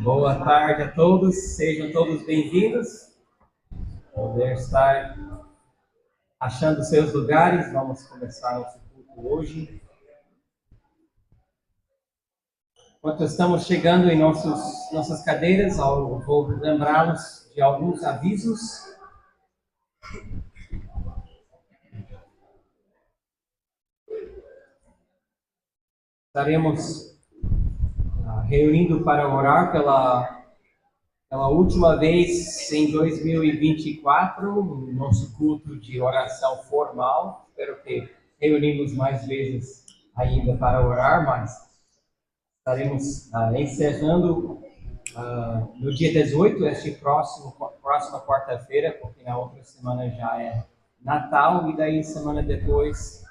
Boa tarde a todos, sejam todos bem-vindos. Poder estar achando seus lugares, vamos começar nosso culto hoje. Enquanto estamos chegando em nossas cadeiras, eu vou lembrá-los de alguns avisos. Estaremos reunindo para orar pela última vez em 2024, no nosso culto de oração formal. Espero que reunimos mais vezes ainda para orar, mas estaremos encerrando no dia 18, próxima quarta-feira, porque na outra semana já é Natal e daí semana depois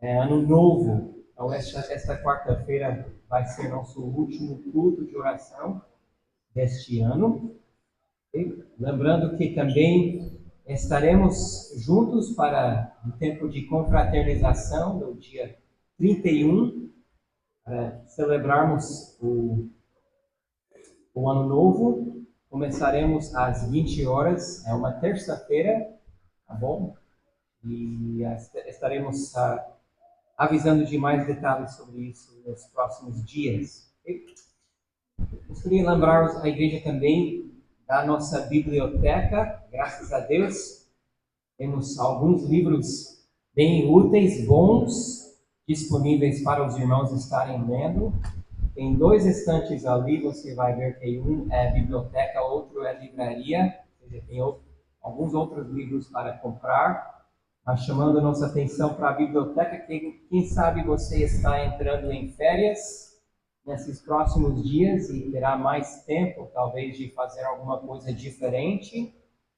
é Ano Novo. Então esta quarta-feira vai ser nosso último culto de oração deste ano. E lembrando que também estaremos juntos para um tempo de confraternização no dia 31, para celebrarmos o Ano Novo. Começaremos às 20 horas, é uma terça-feira, tá bom? E estaremos avisando de mais detalhes sobre isso nos próximos dias. Gostaria de lembrar a igreja também da nossa biblioteca. Graças a Deus, temos alguns livros bem úteis, bons, disponíveis para os irmãos estarem lendo. Tem 2 estantes ali, você vai ver que um é biblioteca, outro é livraria. Ou seja, tem alguns outros livros para comprar. Mas chamando a nossa atenção para a biblioteca, quem sabe você está entrando em férias nesses próximos dias e terá mais tempo, talvez, de fazer alguma coisa diferente.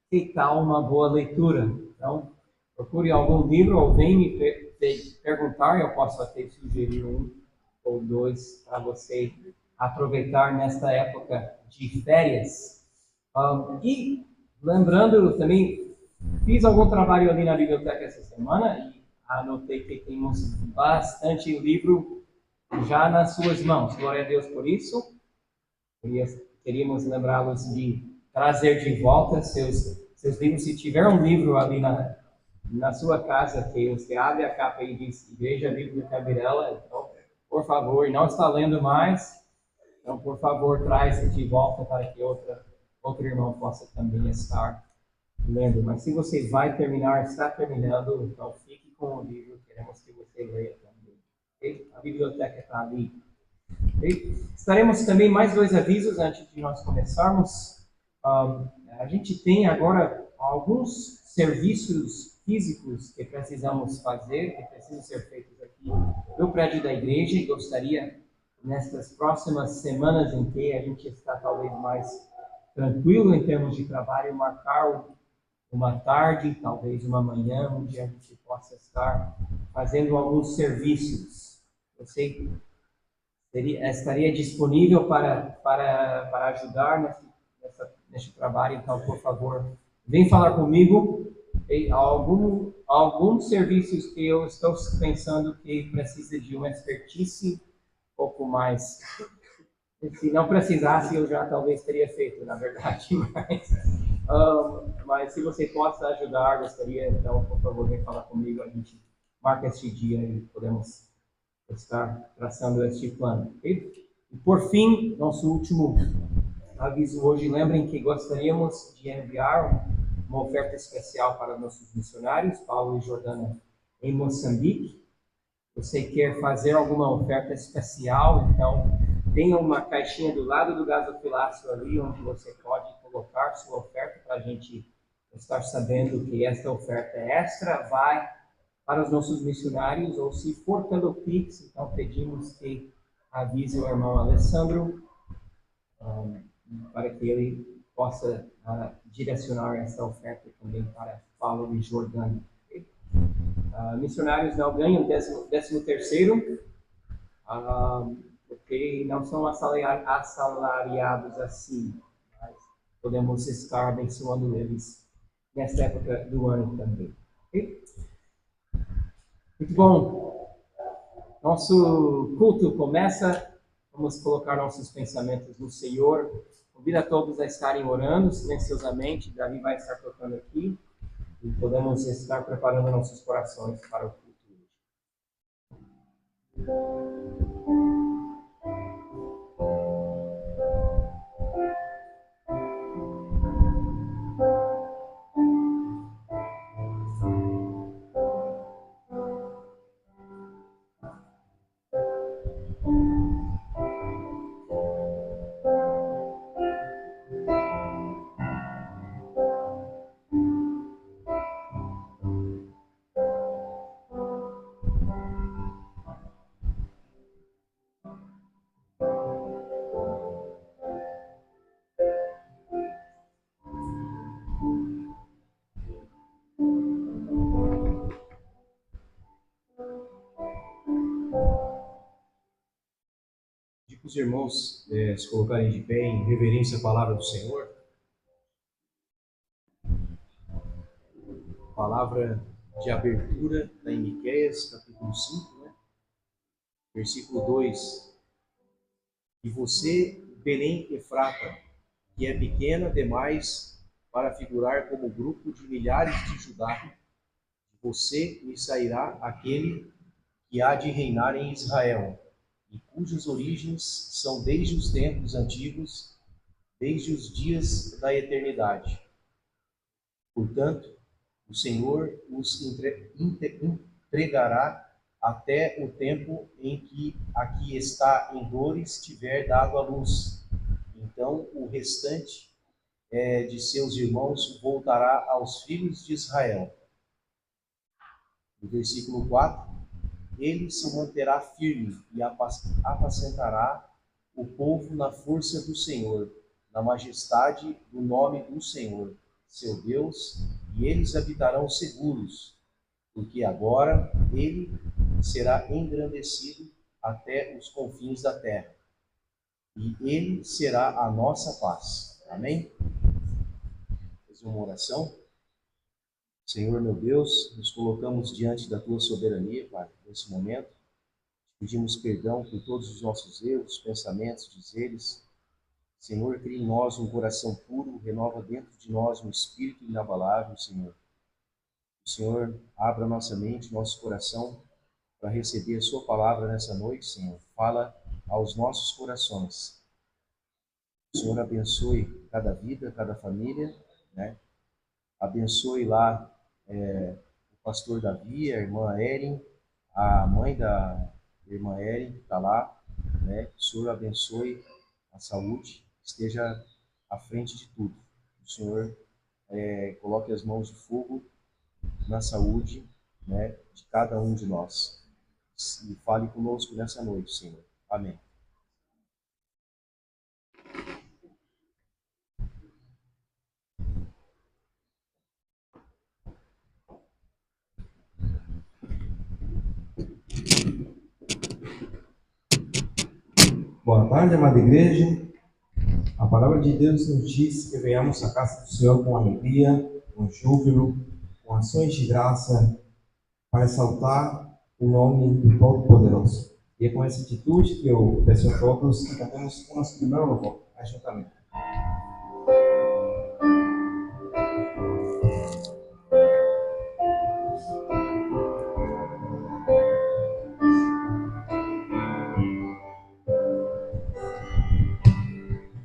Que tal uma boa leitura? Então, procure algum livro ou vem me perguntar, eu posso até sugerir um ou 2 para você aproveitar nesta época de férias. E lembrando também, fiz algum trabalho ali na biblioteca essa semana e anotei que temos bastante livro já nas suas mãos. Glória a Deus por isso. Queríamos lembrá-los de trazer de volta seus livros. Se tiver um livro ali na sua casa que você abre a capa e diz Igreja Bíblica Virela, então, por favor, não está lendo mais, então, por favor, traz de volta para que outro irmão possa também estar lendo. Mas se você está terminando, então fique com o livro, queremos que você leia também. Okay? A biblioteca está ali. Okay? Estaremos também mais 2 avisos antes de nós começarmos. A gente tem agora alguns serviços físicos que precisamos fazer, que precisam ser feitos aqui no prédio da igreja, e gostaria, nestas próximas semanas em que a gente está talvez mais tranquilo em termos de trabalho, marcar uma tarde, talvez uma manhã, onde a gente possa estar fazendo alguns serviços. Você estaria disponível para ajudar nesse trabalho, então, por favor, vem falar comigo. Alguns serviços que eu estou pensando que precisa de uma expertise um pouco mais. Se não precisasse, eu já talvez teria feito, na verdade, mas se você possa ajudar, gostaria, então, por favor, vem falar comigo, a gente marca este dia e podemos estar traçando este plano. Okay? E por fim, nosso último aviso hoje, lembrem que gostaríamos de enviar uma oferta especial para nossos missionários, Paulo e Jordana, em Moçambique. Você quer fazer alguma oferta especial, então tem uma caixinha do lado do gasofilácio ali, onde você pode colocar sua oferta para a gente estar sabendo que esta oferta extra vai para os nossos missionários, ou se for pelo Pix, então pedimos que avise o irmão Alessandro para que ele possa direcionar essa oferta também para Paulo e Jordânia. Missionários não ganham 13º, porque não são assalariados assim. Mas podemos estar abençoando eles nesta época do ano também. Okay? Muito bom. Nosso culto começa. Vamos colocar nossos pensamentos no Senhor. Convido a todos a estarem orando silenciosamente. Davi vai estar tocando aqui. E podemos estar preparando nossos corações para o culto hoje. Os irmãos se colocarem de pé em reverência à palavra do Senhor. Palavra de abertura da em Miqueias, capítulo 5, né? Versículo 2. E você, Belém Efrata, que é pequena demais para figurar como grupo de milhares de Judá, de você me sairá aquele que há de reinar em Israel, e cujas origens são desde os tempos antigos, desde os dias da eternidade. Portanto, o Senhor os entregará até o tempo em que a que está em dores tiver dado à luz. Então, o restante de seus irmãos voltará aos filhos de Israel. No versículo 4, ele se manterá firme e apacentará o povo na força do Senhor, na majestade do nome do Senhor, seu Deus, e eles habitarão seguros, porque agora ele será engrandecido até os confins da terra, e ele será a nossa paz. Amém? Fazer uma oração. Senhor, meu Deus, nos colocamos diante da Tua soberania, Pai, nesse momento. Pedimos perdão por todos os nossos erros, pensamentos, dizeres. Senhor, cria em nós um coração puro, renova dentro de nós um espírito inabalável, Senhor. O Senhor abra nossa mente, nosso coração, para receber a Sua palavra nessa noite, Senhor. Fala aos nossos corações. O Senhor abençoe cada vida, cada família, né? Abençoe lá o pastor Davi, a irmã Erin, a mãe da irmã Erin, que está lá, né? Que o Senhor abençoe a saúde, esteja à frente de tudo. O Senhor coloque as mãos de fogo na saúde, né, de cada um de nós. E fale conosco nessa noite, Senhor. Amém. Boa tarde, amada igreja. A palavra de Deus nos diz que venhamos à casa do Senhor com alegria, com júbilo, com ações de graça, para exaltar o nome do Todo-Poderoso. E é com essa atitude que eu peço a todos que cantemos o nosso primeiro louvor, ajuntamente.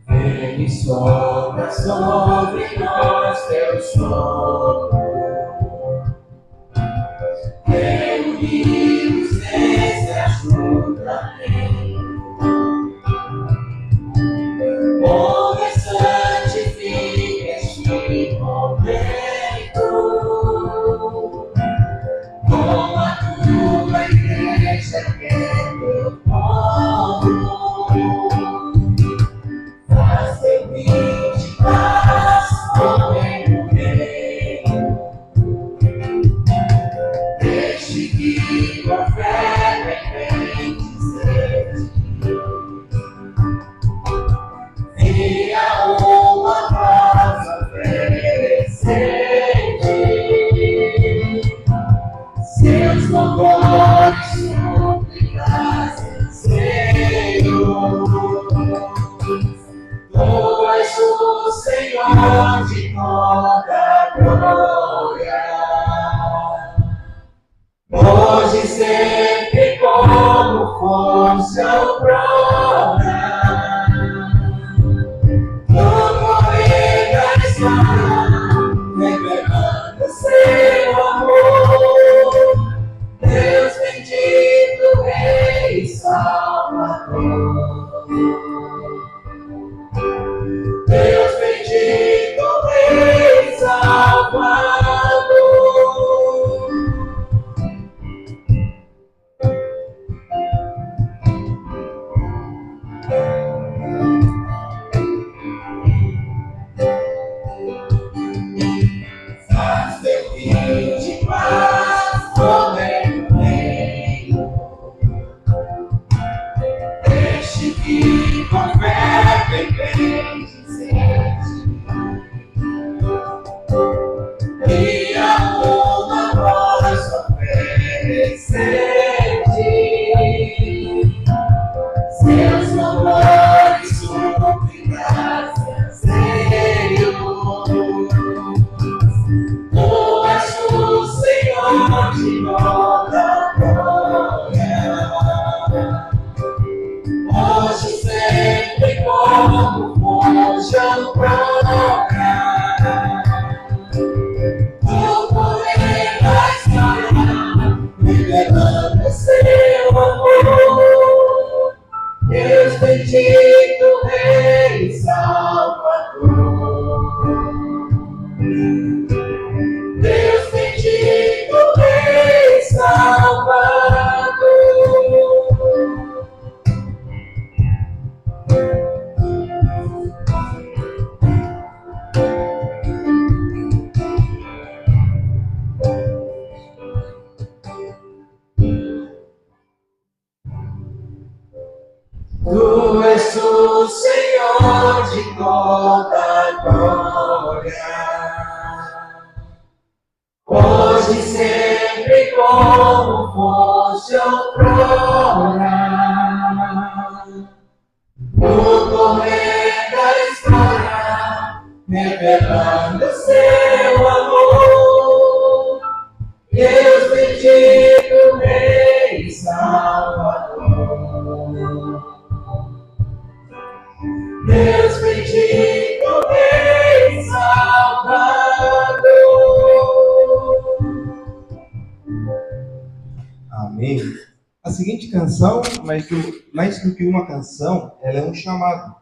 Vem e sopra sobre nós teu sopro, reunimos nesse ajuntamento, onde santifica este momento, com a tua igreja que é teu povo. Faz teu vinho de paz com o reino, deixe que com fé vem dizer-te, venha uma paz. seus louvores, súplicas, Senhor. Tu és o Senhor de toda glória, hoje e sempre como fosse outrora. No correr da história, revelando seu amor, Deus bendito, Rei e Salvador. Deus bendito, Rei e Salvador. Faz teu rio de paz correr no reino, deixe que com fé bem e a uma voz oferecer-te seus louvores, súplicas, Senhor. Tu és o Senhor de toda glória, hoje sempre como hoje outrora. No correr da história, revelando seu amor, Deus bendito, Rei e Salvador. Deus bendito, Rei e Salvador. Tu és o Senhor de toda glória, hoje e sempre como fosse outrora. No correr da história, revelando seu amor, Deus bendito, Rei e Salvador. Deus bendito, Rei e Salvador. Amém. A seguinte canção, mais do que uma canção, ela é um chamado.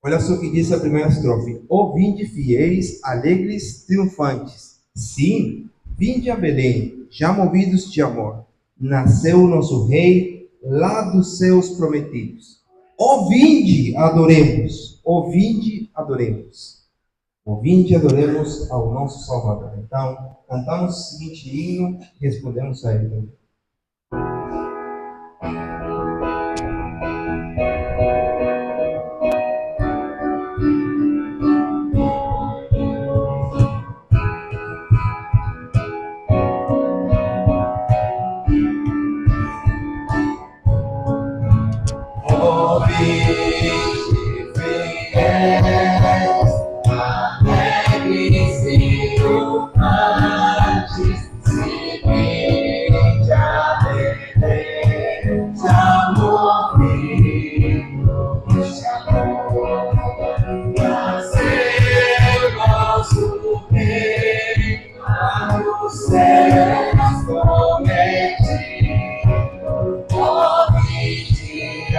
Olha só o que diz a primeira estrofe. Ó vinde fiéis, alegres, triunfantes. Sim, vinde a Belém, já movidos de amor. Nasceu o nosso Rei, lá dos céus prometidos. Ó vinde, adoremos. Ó vinde, adoremos. Ó vinde, adoremos ao nosso Salvador. Então, cantamos o seguinte hino e respondemos a ele. Alegres e triunfantes, se vinde a Belém, já movido de amor. Nasceu nosso Rei, lá nos céus prometido. Ó vinde,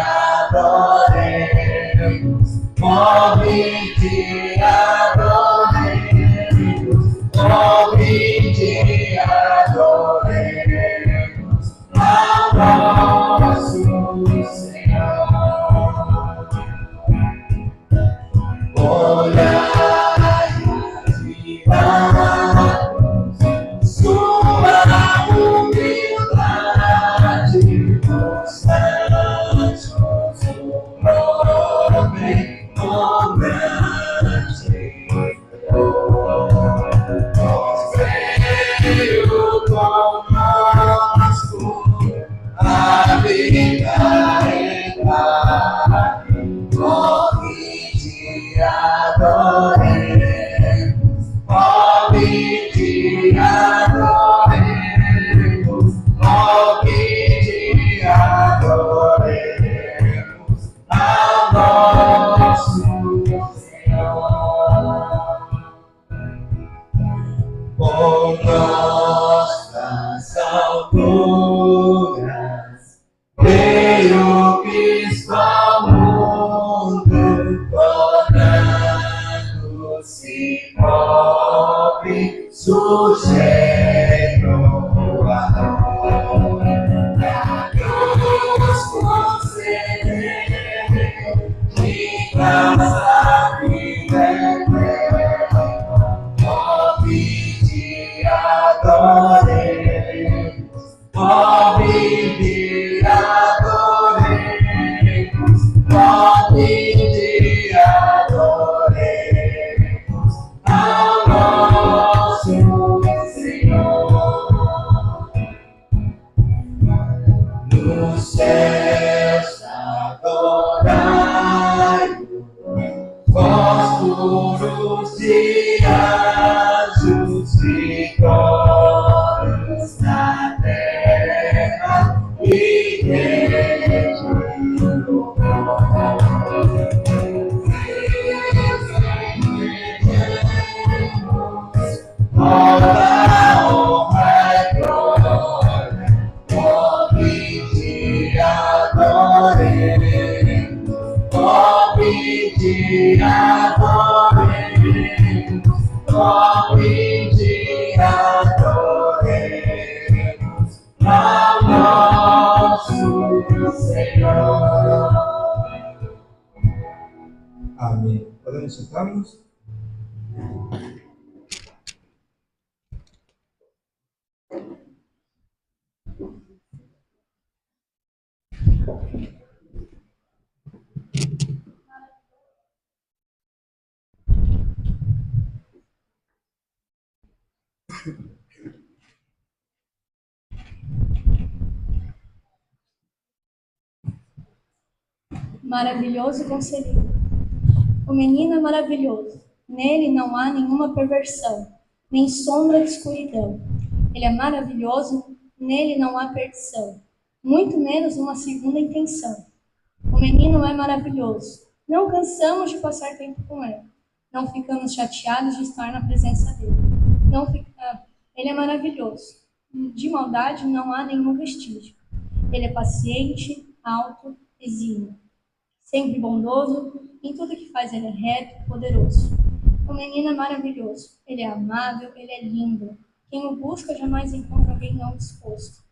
adoremos, ó vinde, adoremos, ó vinde, adoremos ao nosso Senhor. Olhai admirados sua humildade, os anjos Vinde e adoremos, vinde e adoremos ao nosso Senhor. Nos céus adorai-o, vós puros de anjos vitórios na terra e toda honra e glória, vinde adoremos, vinde adoremos, vinde adoremos ao nosso Senhor. Amém. Podemos sentar-nos? Maravilhoso conselheiro. O menino é maravilhoso. Nele não há nenhuma perversão, nem sombra de escuridão. Ele é maravilhoso, nele não há perdição, muito menos uma segunda intenção. O menino é maravilhoso. Não cansamos de passar tempo com ele. Não ficamos chateados de estar na presença dele. Ele é maravilhoso. De maldade não há nenhum vestígio. Ele é paciente, alto, exímio. Sempre bondoso, em tudo que faz ele é reto, poderoso. O menino é maravilhoso. Ele é amável, ele é lindo. Quem o busca jamais encontra alguém não disposto.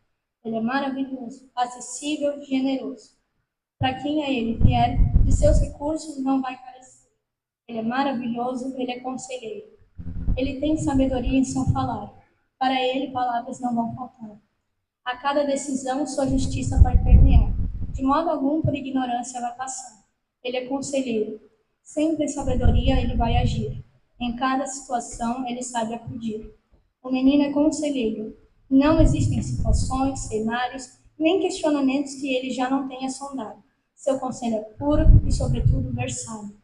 Ele é maravilhoso, acessível, generoso. Para quem a ele vier, de seus recursos não vai carecer. Ele é maravilhoso, ele é conselheiro. Ele tem sabedoria em seu falar. Para ele, palavras não vão faltar. A cada decisão, sua justiça vai permear. De modo algum, por ignorância vai passar. Ele é conselheiro. Sempre em sabedoria ele vai agir. Em cada situação, ele sabe acudir. O menino é conselheiro. Não existem situações, cenários, nem questionamentos que ele já não tenha sondado. Seu conselho é puro e, sobretudo, versado.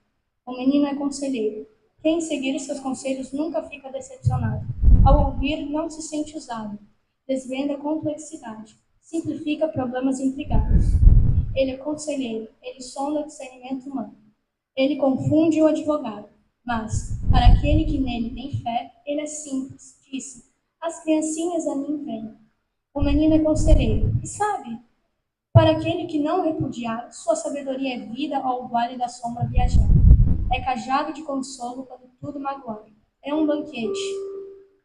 O menino é conselheiro. Quem seguir os seus conselhos nunca fica decepcionado. Ao ouvir, não se sente usado. Desvenda a complexidade. Simplifica problemas intrigados. Ele é conselheiro. Ele sonda o discernimento humano. Ele confunde o advogado. Mas, para aquele que nele tem fé, ele é simples. Disse, as criancinhas a mim vêm. O menino é conselheiro. E sabe, para aquele que não repudiar, sua sabedoria é vida ao vale da sombra viajar. É cajado de consolo quando tudo magoar. É um banquete.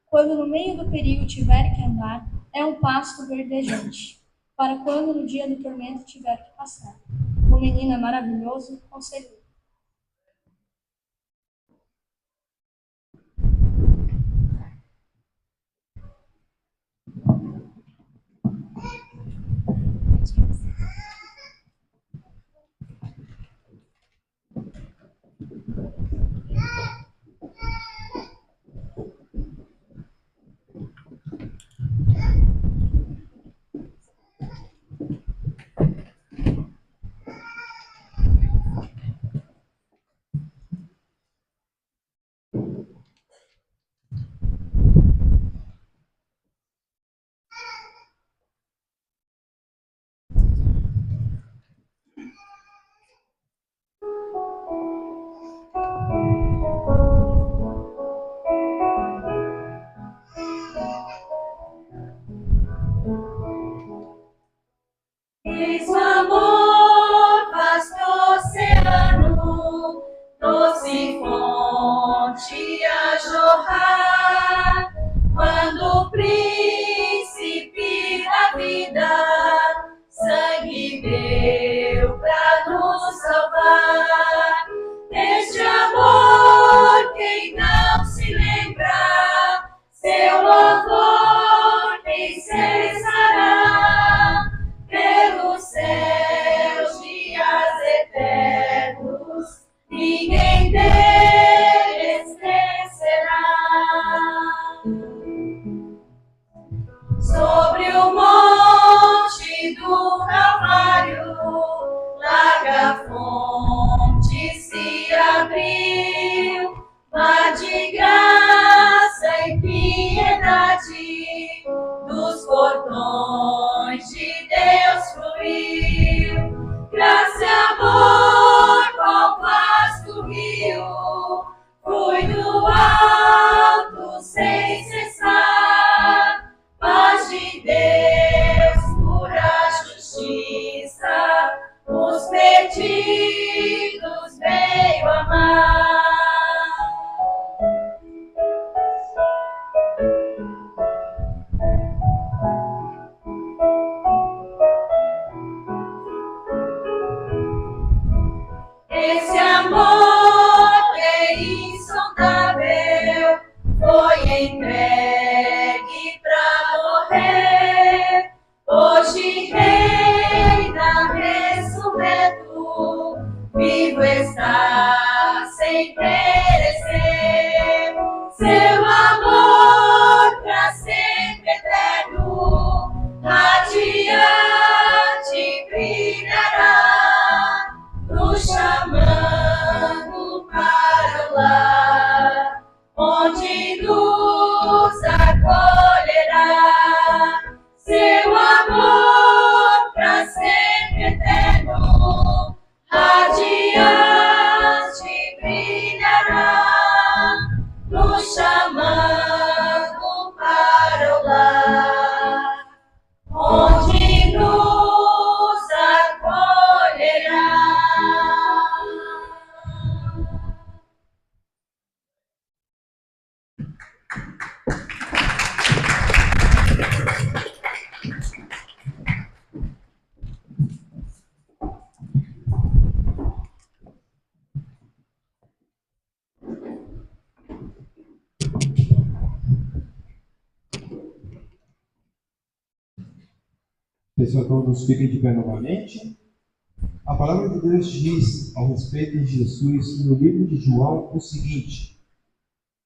Quando no meio do perigo tiver que andar, é um pasto verdejante. Para quando no dia do tormento tiver que passar. O menino é maravilhoso, conselheiro. Eis o amor, vasto oceano, doce fonte a jorrar, quando o príncipe da vida sangue deu pra nos salvar. Deste amor, quem não se lembra, seu louvor quem cessará? Peço a todos fiquem de pé novamente. A palavra de Deus diz ao respeito de Jesus no livro de João o seguinte: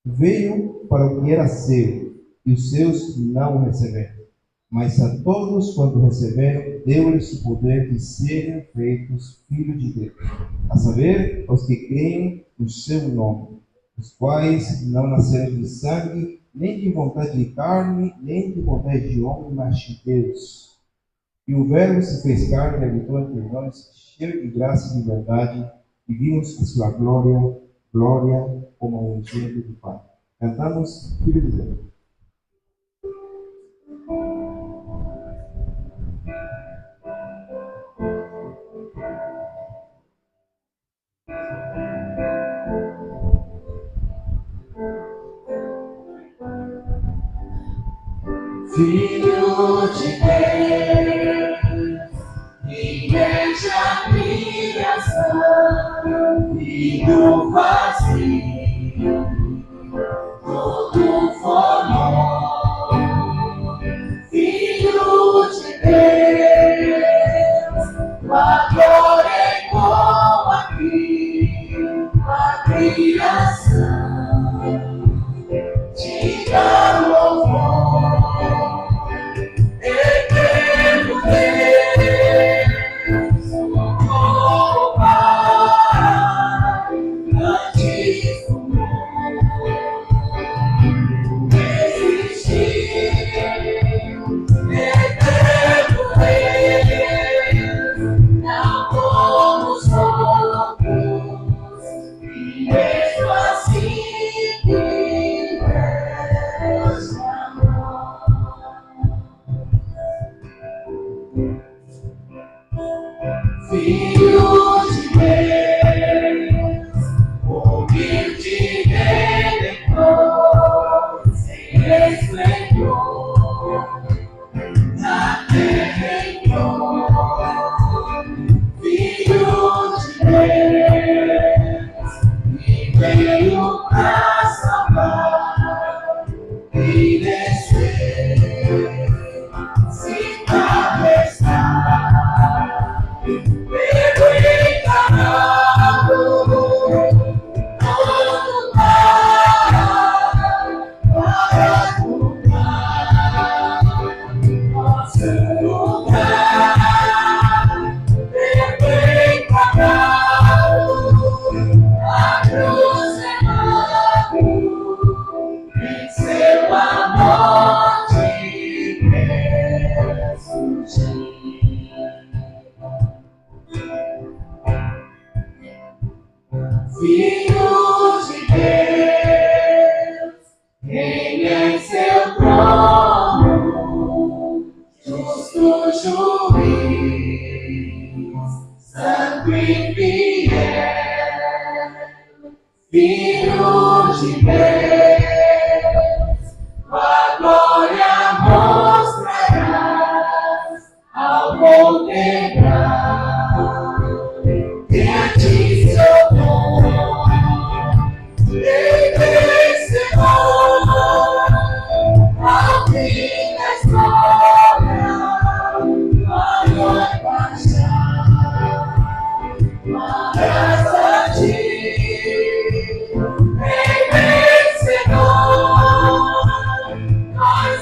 veio para o que era seu, e os seus não o receberam. Mas a todos quanto receberam, deu-lhes o poder de serem feitos filhos de Deus, a saber, os que creem no seu nome, os quais não nasceram de sangue, nem de vontade de carne, nem de vontade de homem, mas de Deus. E o Verbo se fez carne e habitou entre nós, cheio de graça e de verdade, e vimos a sua glória, glória como a unigênito do Pai. Cantamos, Filho de Deus. Filho de Deus, igreja criação, e do vazio tudo formou. Filho de Deus, tua glória igual aqui, a criação te dá louvor. Eterno Deus, oh Pai, grandíssimo, existiu. Eterno Deus, não como os outros, e mesmo assim tiveste amor. Filho de Deus, humilde redentor, sem esplendor, na terra entrou. Filho de Deus, que veio pra salvar e descer, se travessar, pelo encarnado, todo para curar nosso lugar. Pelo encarnado, a cruz é mago, venceu a morte e ressurgiu. Filho de Deus, reina em seu trono, justo juiz, santo e fiel. Filho de Deus, tua glória mostrarás ao contemplar diante seu trono, e vencedor ao fim da história, maior paixão, graça a ti, vencedor, nós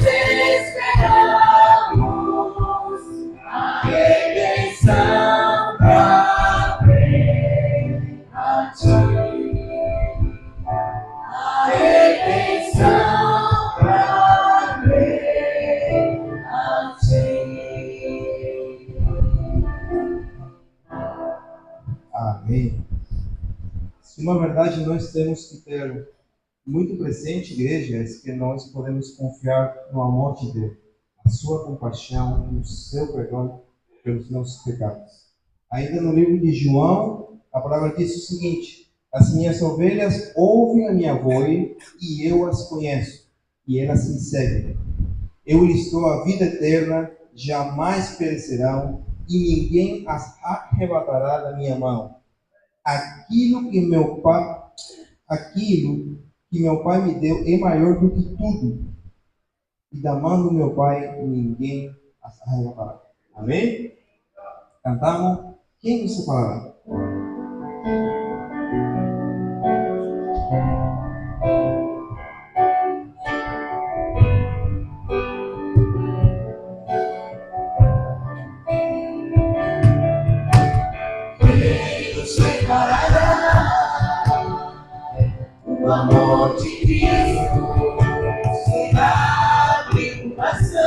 esperamos a redenção pra ver a ti. A redenção pra ver a ti. Amém. Se uma verdade nós temos que ter muito presente, igreja, é que nós podemos confiar no amor de Deus, na sua compaixão, no seu perdão pelos nossos pecados. Ainda no livro de João, a palavra diz o seguinte: as minhas ovelhas ouvem a minha voz e eu as conheço, e elas me seguem. Eu lhes dou a vida eterna, jamais perecerão, e ninguém as arrebatará da minha mão. Aquilo que meu Pai me deu é maior do que tudo, e da mão do meu Pai ninguém as arrebatará. Amém? Cantamos. Quem você falará? O amor de Cristo será tribulação,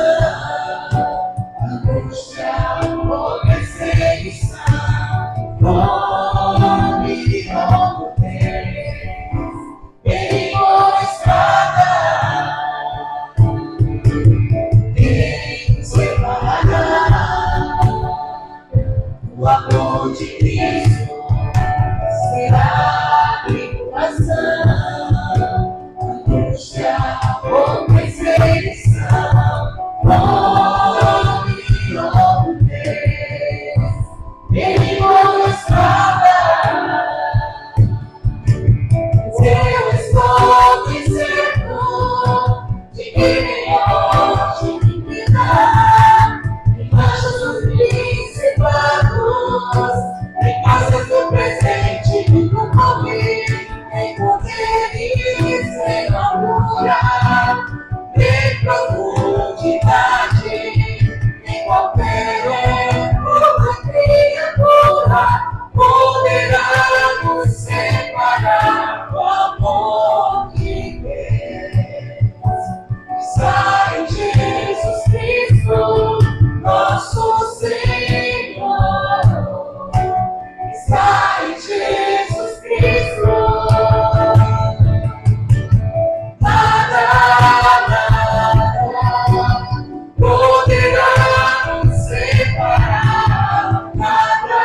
angústia ou perseguição, fome e nudez, perigo ou espada. Quem separará? O amor de Cristo será tribulação, angústia ou perseguição, fome ou nudez, perigo ou espada. Eu estou me cerco de que me divina, embaixo dos principados, em casa do presente, no convite, em poderes, em largura, em profundidade, em qualquer outra criatura, poderá nos separar do amor de Deus. Sai Jesus Cristo, nosso Senhor. Sai Jesus Cristo. Nada poderá nos separar. Nada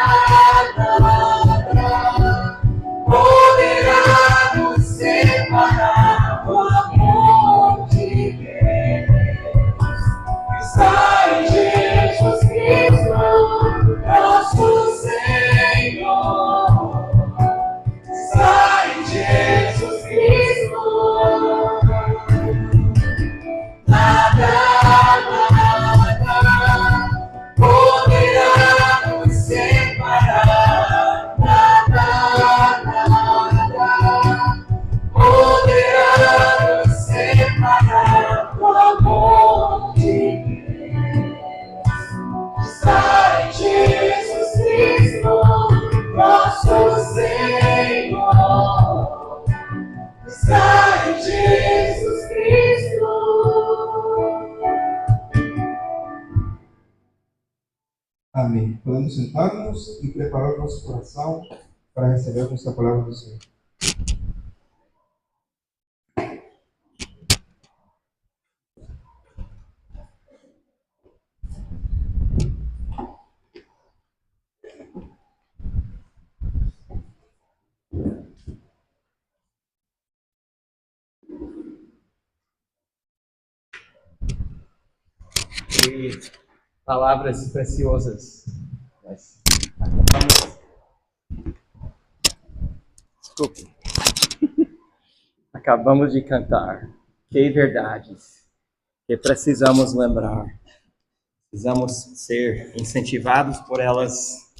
poderá nos separar do amor de Deus. Sai Jesus Cristo, nosso Senhor. Sai Jesus Cristo. Nada poderá nos separar. Nada poderá nos separar do amor de Deus. Sai Jesus Cristo, nosso Senhor. Sai Jesus Cristo. Amém. Podemos sentar-nos e preparar nosso coração para recebermos a palavra do Senhor. Que palavras preciosas. Nós acabamos... Desculpe. Acabamos de cantar. Que verdades que precisamos lembrar. Precisamos ser incentivados por elas.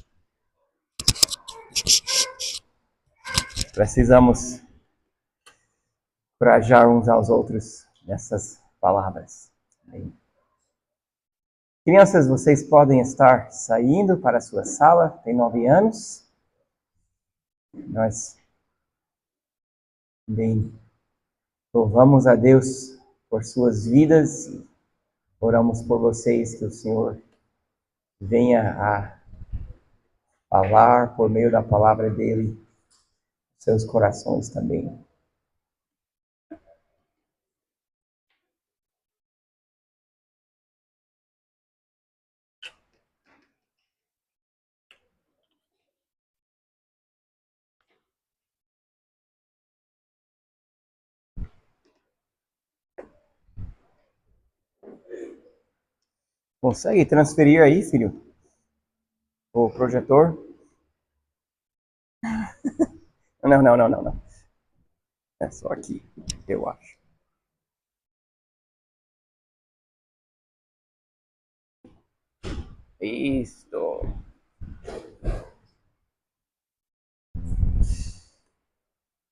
Precisamos encorajar uns aos outros nessas palavras. Amém. Crianças, vocês podem estar saindo para a sua sala, tem 9 anos. Nós bem louvamos a Deus por suas vidas e oramos por vocês que o Senhor venha a falar por meio da palavra dele, seus corações também. Consegue transferir aí, filho? O projetor? Não. É só aqui, eu acho. Isto.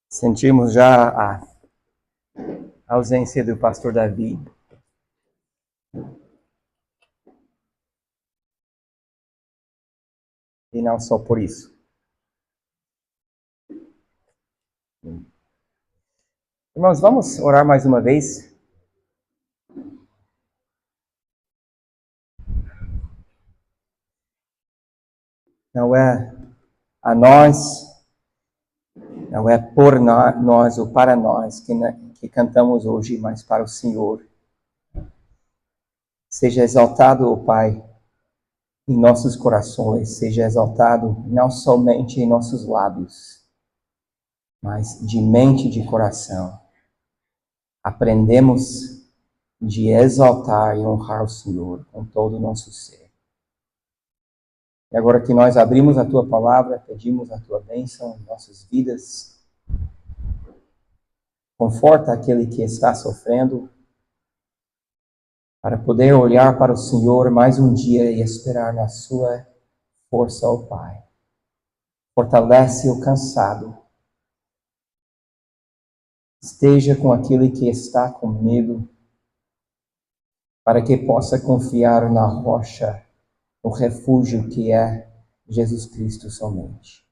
Sentimos já a ausência do pastor Davi. E não só por isso. Irmãos, vamos orar mais uma vez? Não é a nós, não é por nós ou para nós que cantamos hoje, mas para o Senhor. Seja exaltado, ó Pai, em nossos corações, seja exaltado não somente em nossos lábios, mas de mente e de coração. Aprendemos de exaltar e honrar o Senhor com todo o nosso ser. E agora que nós abrimos a Tua Palavra, pedimos a Tua bênção em nossas vidas. Conforta aquele que está sofrendo, para poder olhar para o Senhor mais um dia e esperar na Sua força, ó Pai. Fortalece o cansado. Esteja com aquele que está com medo, para que possa confiar na rocha, no refúgio que é Jesus Cristo somente.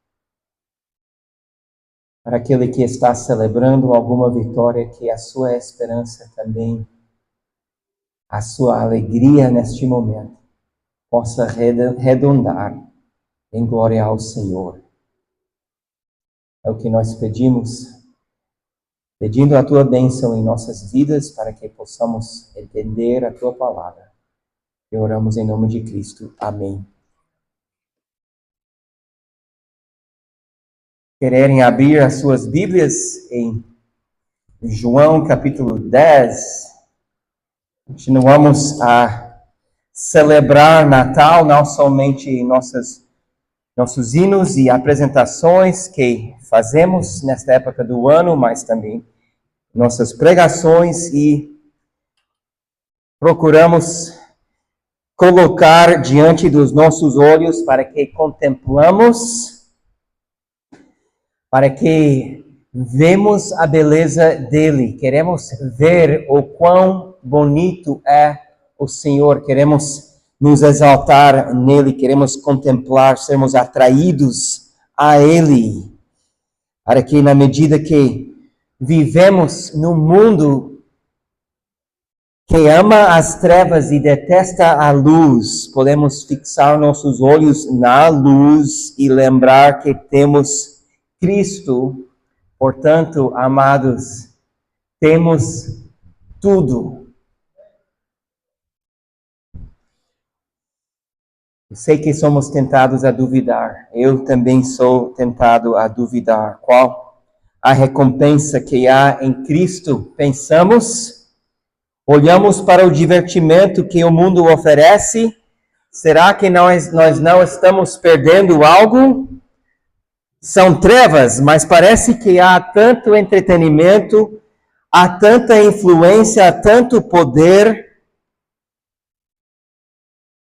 Para aquele que está celebrando alguma vitória, que a sua esperança também, a sua alegria neste momento, possa redundar em glória ao Senhor. É o que nós pedimos, pedindo a Tua bênção em nossas vidas, para que possamos entender a Tua palavra. E oramos em nome de Cristo. Amém. Quererem abrir as suas Bíblias em João capítulo 10, continuamos a celebrar Natal, não somente em nossos hinos e apresentações que fazemos nesta época do ano, mas também nossas pregações, e procuramos colocar diante dos nossos olhos para que contemplamos, para que vemos a beleza dele. Queremos ver o quão bonito é o Senhor. Queremos nos exaltar nele, queremos contemplar, sermos atraídos a ele, para que na medida que vivemos num mundo que ama as trevas e detesta a luz, podemos fixar nossos olhos na luz e lembrar que temos Cristo. Portanto, amados, temos tudo. Eu sei que somos tentados a duvidar. Eu também sou tentado a duvidar. Qual a recompensa que há em Cristo? Pensamos, olhamos para o divertimento que o mundo oferece. Será que nós não estamos perdendo algo? São trevas, mas parece que há tanto entretenimento, há tanta influência, há tanto poder.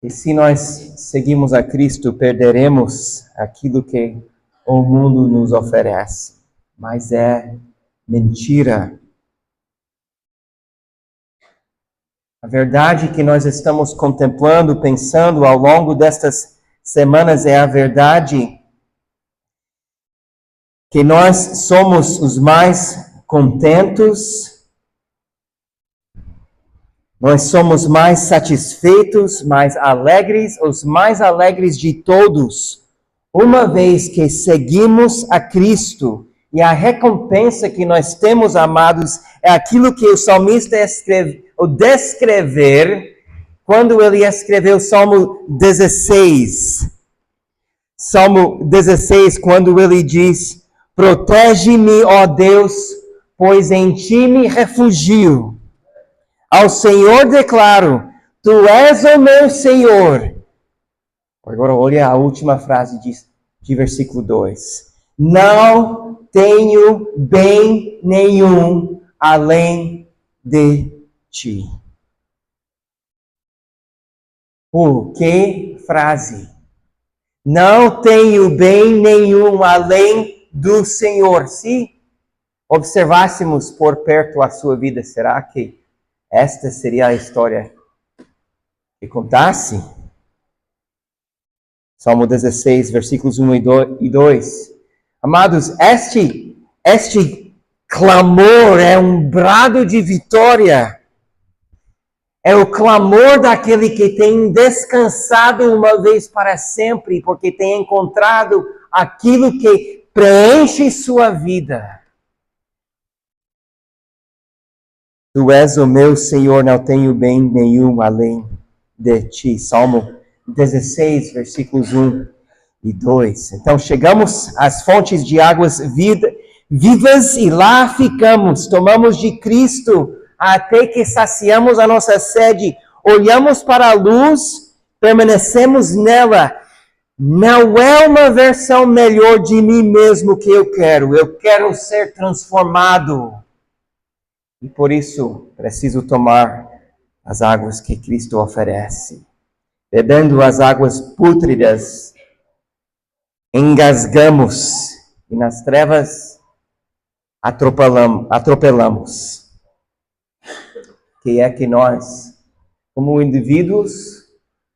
E se nós seguimos a Cristo, perderemos aquilo que o mundo nos oferece. Mas é mentira. A verdade que nós estamos contemplando, pensando ao longo destas semanas é a verdade que nós somos os mais contentos, nós somos mais satisfeitos, mais alegres, os mais alegres de todos, uma vez que seguimos a Cristo. E a recompensa que nós temos, amados, é aquilo que o salmista descrever quando ele escreveu Salmo 16. Salmo 16, quando ele diz: protege-me, ó Deus, pois em ti me refugio. Ao Senhor declaro, tu és o meu Senhor. Agora olha a última frase de versículo 2. Não tenho bem nenhum além de ti. Que frase! Não tenho bem nenhum além do Senhor. Se observássemos por perto a sua vida, será que esta seria a história que contasse? Salmo 16, versículos 1 e 2. Amados, este clamor é um brado de vitória. É o clamor daquele que tem descansado uma vez para sempre, porque tem encontrado aquilo que preenche sua vida. Tu és o meu Senhor, não tenho bem nenhum além de ti. Salmo 16, versículos 1 e 2. Então chegamos às fontes de águas vivas e lá ficamos. Tomamos de Cristo até que saciamos a nossa sede. Olhamos para a luz, permanecemos nela. Não é uma versão melhor de mim mesmo que eu quero. Eu quero ser transformado. E por isso preciso tomar as águas que Cristo oferece. Bebendo as águas pútridas, engasgamos e nas trevas atropelamos. Que é que nós, como indivíduos,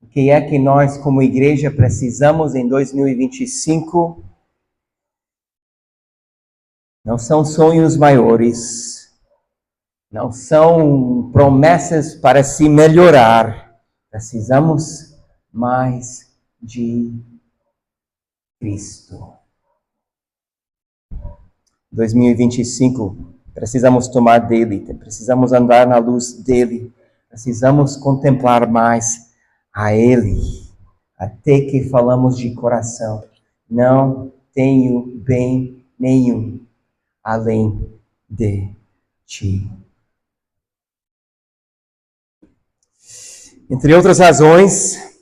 o que é que nós, como igreja, precisamos em 2025? Não são sonhos maiores, não são promessas para se melhorar. Precisamos mais de Cristo. 2025, precisamos tomar dele, precisamos andar na luz dele, precisamos contemplar mais a ele, até que falamos de coração. Não tenho bem nenhum além de ti. Entre outras razões,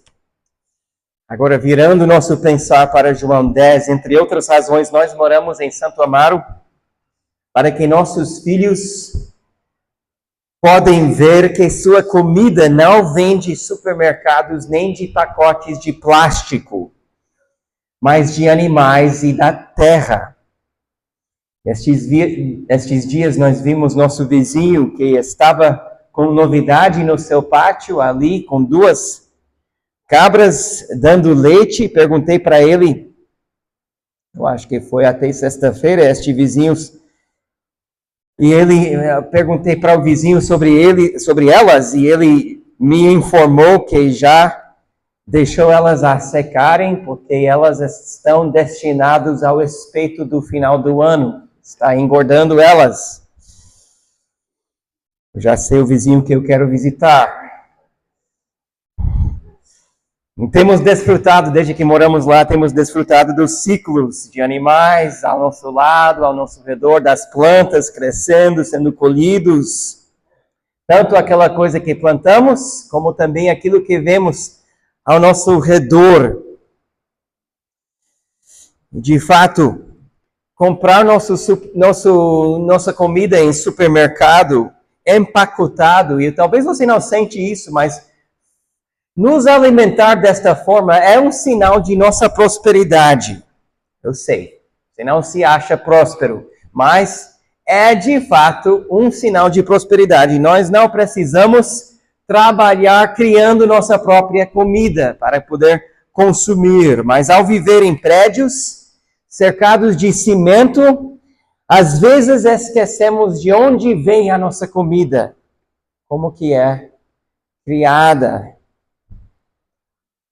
agora virando nosso pensar para João 10, entre outras razões, nós moramos em Santo Amaro, para que nossos filhos podem ver que sua comida não vem de supermercados nem de pacotes de plástico, mas de animais e da terra. Estes dias nós vimos nosso vizinho que estava com novidade no seu pátio, ali com 2 cabras dando leite. Perguntei para ele, eu acho que foi até sexta-feira, este vizinho. E perguntei para o vizinho sobre elas, e ele me informou que já deixou elas a secarem, porque elas estão destinadas ao espeto do final do ano. Está engordando elas. Eu já sei o vizinho que eu quero visitar. E temos desfrutado, desde que moramos lá, temos desfrutado dos ciclos de animais ao nosso lado, ao nosso redor, das plantas crescendo, sendo colhidos. Tanto aquela coisa que plantamos, como também aquilo que vemos ao nosso redor. De fato, comprar nossa comida em supermercado, empacotado, e talvez você não sente isso, mas nos alimentar desta forma é um sinal de nossa prosperidade. Eu sei, você não se acha próspero, mas é de fato um sinal de prosperidade. Nós não precisamos trabalhar criando nossa própria comida para poder consumir, mas ao viver em prédios cercados de cimento, às vezes esquecemos de onde vem a nossa comida, como que é criada.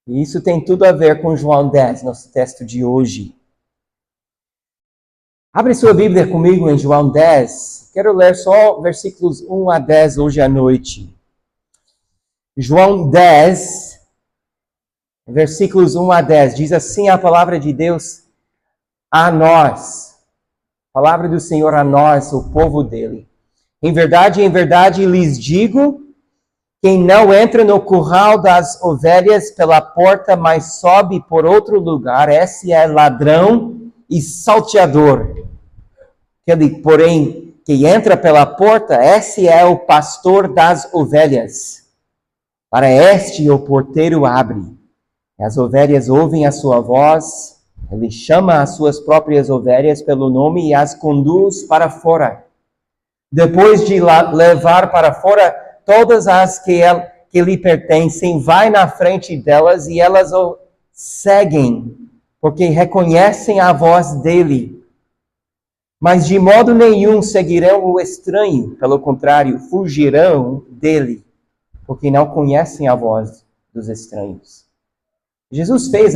E isso tem tudo a ver com João 10, nosso texto de hoje. Abre sua Bíblia comigo em João 10. Quero ler só versículos 1 a 10 hoje à noite. João 10, versículos 1 a 10. Diz assim a palavra de Deus a nós. Palavra do Senhor a nós, o povo dele. Em verdade lhes digo, quem não entra no curral das ovelhas pela porta, mas sobe por outro lugar, esse é ladrão e salteador. Aquele, porém, que entra pela porta, esse é o pastor das ovelhas. Para este o porteiro abre. As ovelhas ouvem a sua voz. Ele chama as suas próprias ovelhas pelo nome e as conduz para fora. Depois de levar para fora todas as que lhe pertencem, vai na frente delas e elas o seguem, porque reconhecem a voz dele. Mas de modo nenhum seguirão o estranho, pelo contrário, fugirão dele, porque não conhecem a voz dos estranhos. Jesus fez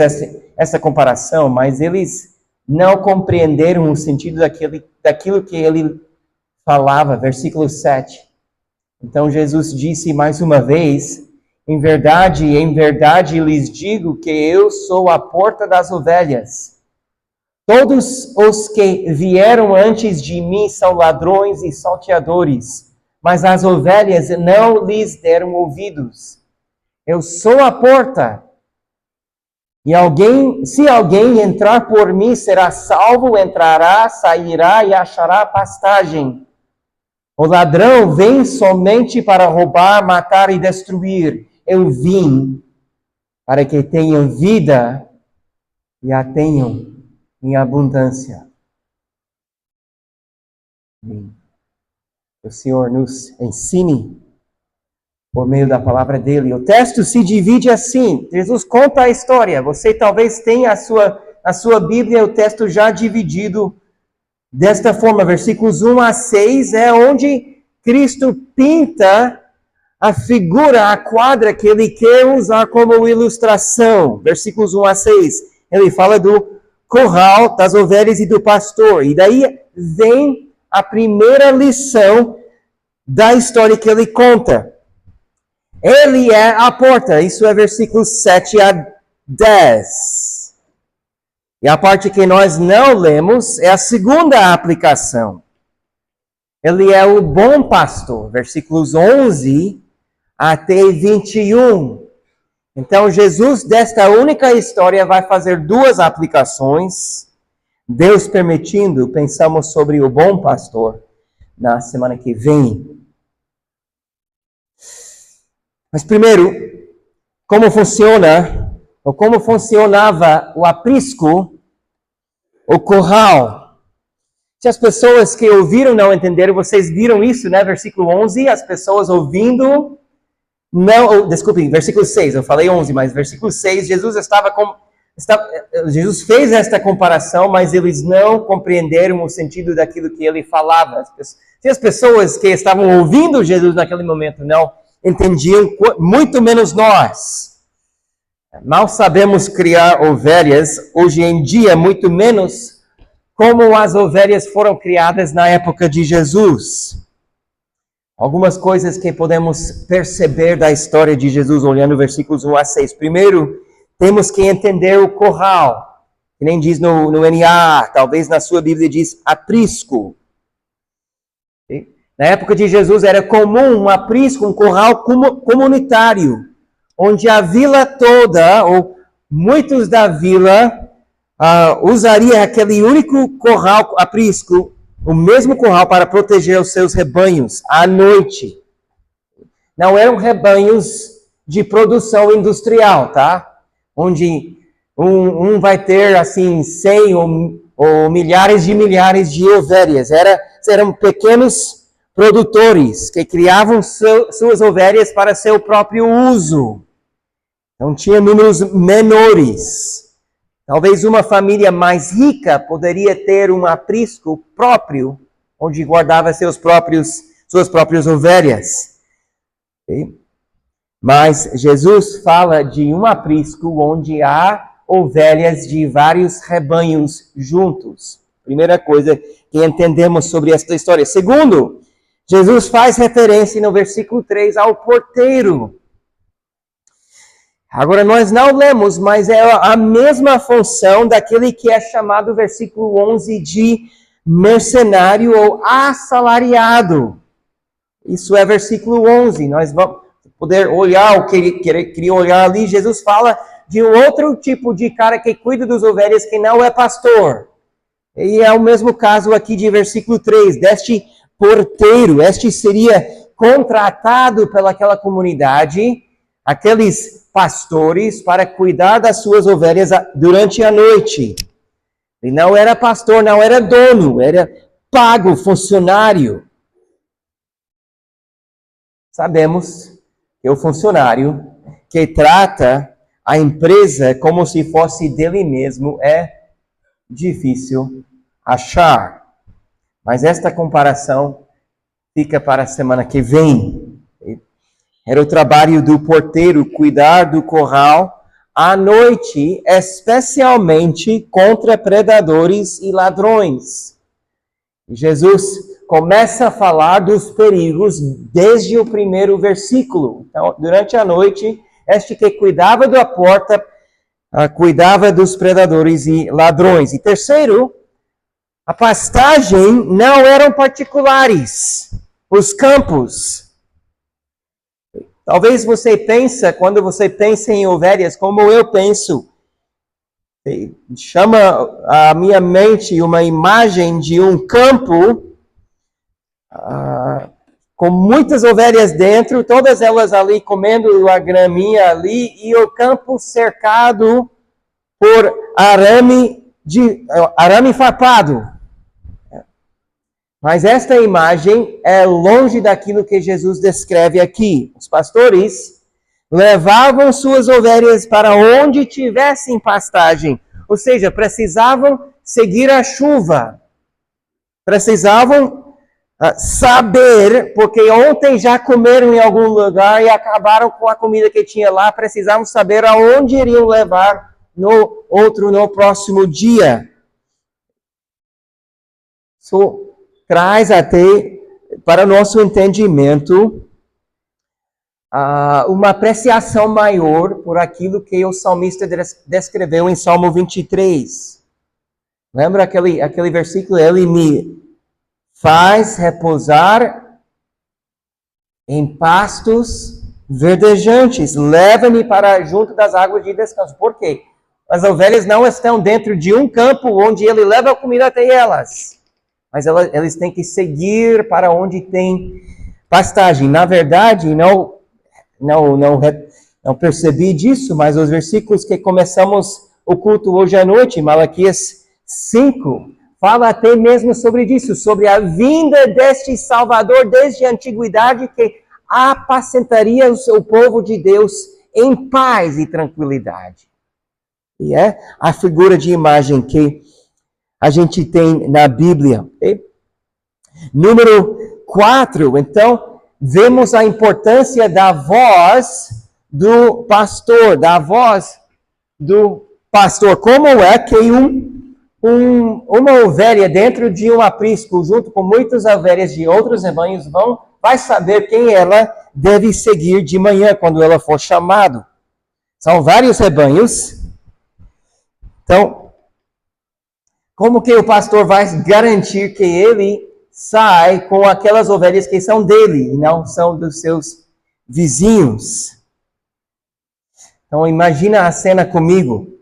essa comparação, mas eles não compreenderam o sentido daquilo que ele falava, versículo 7. Então Jesus disse mais uma vez, em verdade lhes digo que eu sou a porta das ovelhas. Todos os que vieram antes de mim são ladrões e salteadores, mas as ovelhas não lhes deram ouvidos. Eu sou a porta. E se alguém entrar por mim, será salvo, entrará, sairá e achará pastagem. O ladrão vem somente para roubar, matar e destruir. Eu vim para que tenham vida e a tenham em abundância. Que o Senhor nos ensine por meio da palavra dele. O texto se divide assim. Jesus conta a história. Você talvez tenha a sua Bíblia, o texto já dividido desta forma. Versículos 1 a 6 é onde Cristo pinta a figura, a quadra que ele quer usar como ilustração. Versículos 1 a 6. Ele fala do curral, das ovelhas e do pastor. E daí vem a primeira lição da história que ele conta. Ele é a porta. Isso é versículos 7 a 10. E a parte que nós não lemos é a segunda aplicação. Ele é o bom pastor. Versículos 11 até 21. Então, Jesus, desta única história, vai fazer duas aplicações. Deus permitindo, pensamos sobre o bom pastor na semana que vem. Mas primeiro, como funciona, ou como funcionava o aprisco, o curral. Se as pessoas que ouviram não entenderam, vocês viram isso, né? Versículo 11, as pessoas ouvindo, desculpem, versículo 6, eu falei 11, mas versículo 6, Jesus fez esta comparação, mas eles não compreenderam o sentido daquilo que ele falava. Se as pessoas que estavam ouvindo Jesus naquele momento não entendiam, muito menos nós. Mal sabemos criar ovelhas hoje em dia, muito menos como as ovelhas foram criadas na época de Jesus. Algumas coisas que podemos perceber da história de Jesus olhando versículos 1 a 6. Primeiro, temos que entender o curral, que nem diz no NA, talvez na sua Bíblia diz aprisco. Na época de Jesus era comum um aprisco, um curral comunitário, onde a vila toda, ou muitos da vila, usaria aquele único curral, aprisco, o mesmo curral para proteger os seus rebanhos à noite. Não eram rebanhos de produção industrial, tá? Onde um vai ter, assim, 100 ou milhares de ovelhas. Eram pequenos produtores que criavam suas ovelhas para seu próprio uso. Então tinha números menores. Talvez uma família mais rica poderia ter um aprisco próprio, onde guardava suas próprias ovelhas. Okay? Mas Jesus fala de um aprisco onde há ovelhas de vários rebanhos juntos. Primeira coisa que entendemos sobre esta história. Segundo, Jesus faz referência no versículo 3 ao porteiro. Agora nós não lemos, mas é a mesma função daquele que é chamado, versículo 11, de mercenário ou assalariado. Isso é versículo 11. Nós vamos poder olhar o que queria olhar ali. Jesus fala de um outro tipo de cara que cuida das ovelhas que não é pastor. E é o mesmo caso aqui de versículo 3, deste porteiro. Este seria contratado pelaquela comunidade aqueles pastores para cuidar das suas ovelhas durante a noite. Ele não era pastor, não era dono, era pago, funcionário. Sabemos que o funcionário que trata a empresa como se fosse dele mesmo é difícil achar. Mas esta comparação fica para a semana que vem. Era o trabalho do porteiro cuidar do curral à noite, especialmente contra predadores e ladrões. Jesus começa a falar dos perigos desde o primeiro versículo. Então, durante a noite, este que cuidava da porta, cuidava dos predadores e ladrões. E terceiro, a pastagem não eram particulares, os campos. Talvez você pense, quando você pensa em ovelhas, como eu penso, chama a minha mente uma imagem de um campo com muitas ovelhas dentro, todas elas ali comendo a graminha ali, e o campo cercado por arame farpado. Mas esta imagem é longe daquilo que Jesus descreve aqui. Os pastores levavam suas ovelhas para onde tivessem pastagem, ou seja, precisavam seguir a chuva, precisavam saber, porque ontem já comeram em algum lugar e acabaram com a comida que tinha lá, precisavam saber aonde iriam levar no próximo dia. Isso traz até para nosso entendimento uma apreciação maior por aquilo que o salmista descreveu em Salmo 23. Lembra aquele versículo? Ele me faz repousar em pastos verdejantes. Leva-me para junto das águas de descanso. Por quê? As ovelhas não estão dentro de um campo onde ele leva a comida até elas. Mas eles têm que seguir para onde tem pastagem. Na verdade, não percebi disso, mas os versículos que começamos o culto hoje à noite, Malaquias 5, fala até mesmo sobre isso, sobre a vinda deste Salvador desde a antiguidade que apacentaria o povo de Deus em paz e tranquilidade. E é a figura de imagem que a gente tem na Bíblia. Okay? Número 4, então, vemos a importância da voz do pastor, Como é que uma ovelha dentro de um aprisco, junto com muitas ovelhas de outros rebanhos, vai saber quem ela deve seguir de manhã, quando ela for chamado. São vários rebanhos. Então, como que o pastor vai garantir que ele sai com aquelas ovelhas que são dele e não são dos seus vizinhos? Então, imagina a cena comigo.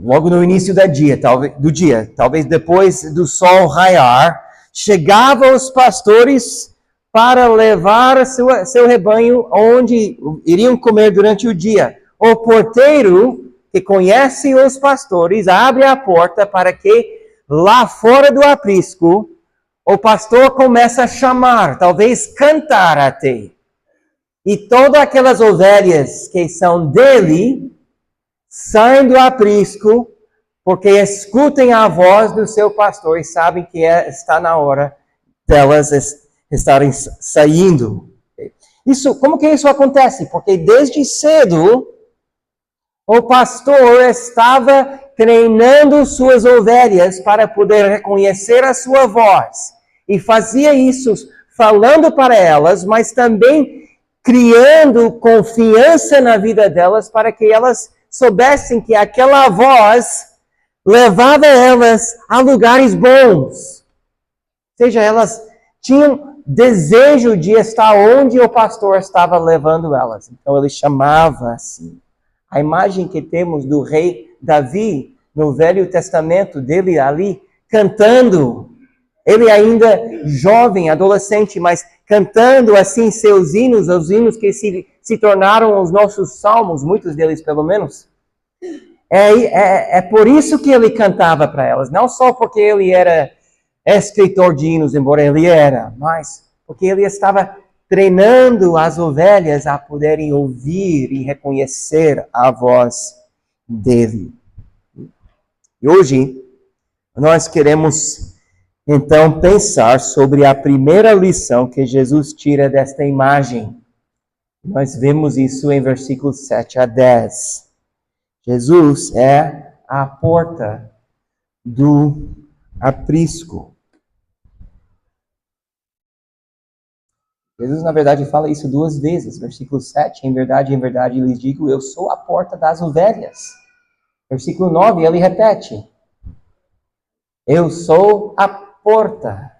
Logo no início do dia, talvez depois do sol raiar, chegavam os pastores para levar seu rebanho onde iriam comer durante o dia. O porteiro, que conhece os pastores, abre a porta para que lá fora do aprisco, o pastor começa a chamar, talvez cantar até. E todas aquelas ovelhas que são dele saem do aprisco porque escutem a voz do seu pastor e sabem que está na hora delas estarem saindo. Como que isso acontece? Porque desde cedo o pastor estava treinando suas ovelhas para poder reconhecer a sua voz. E fazia isso falando para elas, mas também criando confiança na vida delas para que elas soubessem que aquela voz levava elas a lugares bons. Ou seja, elas tinham desejo de estar onde o pastor estava levando elas. Então ele chamava assim. A imagem que temos do rei Davi no Velho Testamento, dele ali cantando, ele ainda jovem, adolescente, mas cantando assim seus hinos, os hinos que se tornaram os nossos salmos, muitos deles pelo menos. É por isso que ele cantava para elas, não só porque ele era escritor de hinos, embora ele era, mas porque ele estava treinando as ovelhas a poderem ouvir e reconhecer a voz dele. E hoje, nós queremos, então, pensar sobre a primeira lição que Jesus tira desta imagem. Nós vemos isso em versículos 7 a 10. Jesus é a porta do aprisco. Jesus, na verdade, fala isso 2 vezes. Versículo 7, em verdade, lhes digo, eu sou a porta das ovelhas. Versículo 9, ele repete, eu sou a porta.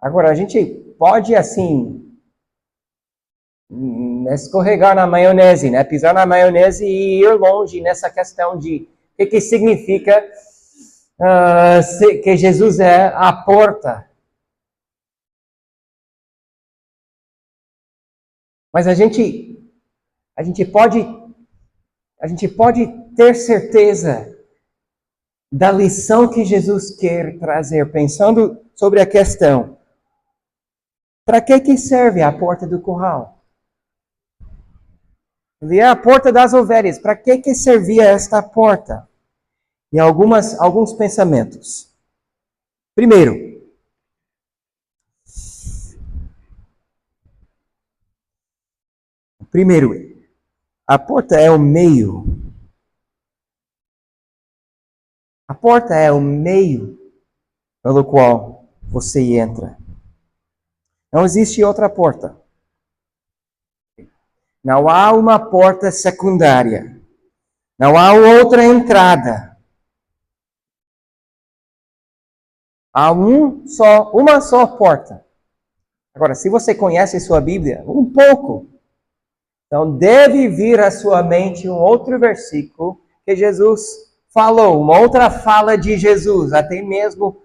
Agora, a gente pode, assim, escorregar na maionese, né? Pisar na maionese e ir longe nessa questão de o que significa que Jesus é a porta. Mas a gente pode ter certeza da lição que Jesus quer trazer, pensando sobre a questão. Para que serve a porta do curral? Ele é a porta das ovelhas. Para que servia esta porta? E alguns pensamentos. Primeiro, a porta é o meio. A porta é o meio pelo qual você entra. Não existe outra porta. Não há uma porta secundária. Não há outra entrada. Há uma só porta. Agora, se você conhece sua Bíblia, um pouco, então deve vir à sua mente um outro versículo que Jesus falou, uma outra fala de Jesus, até mesmo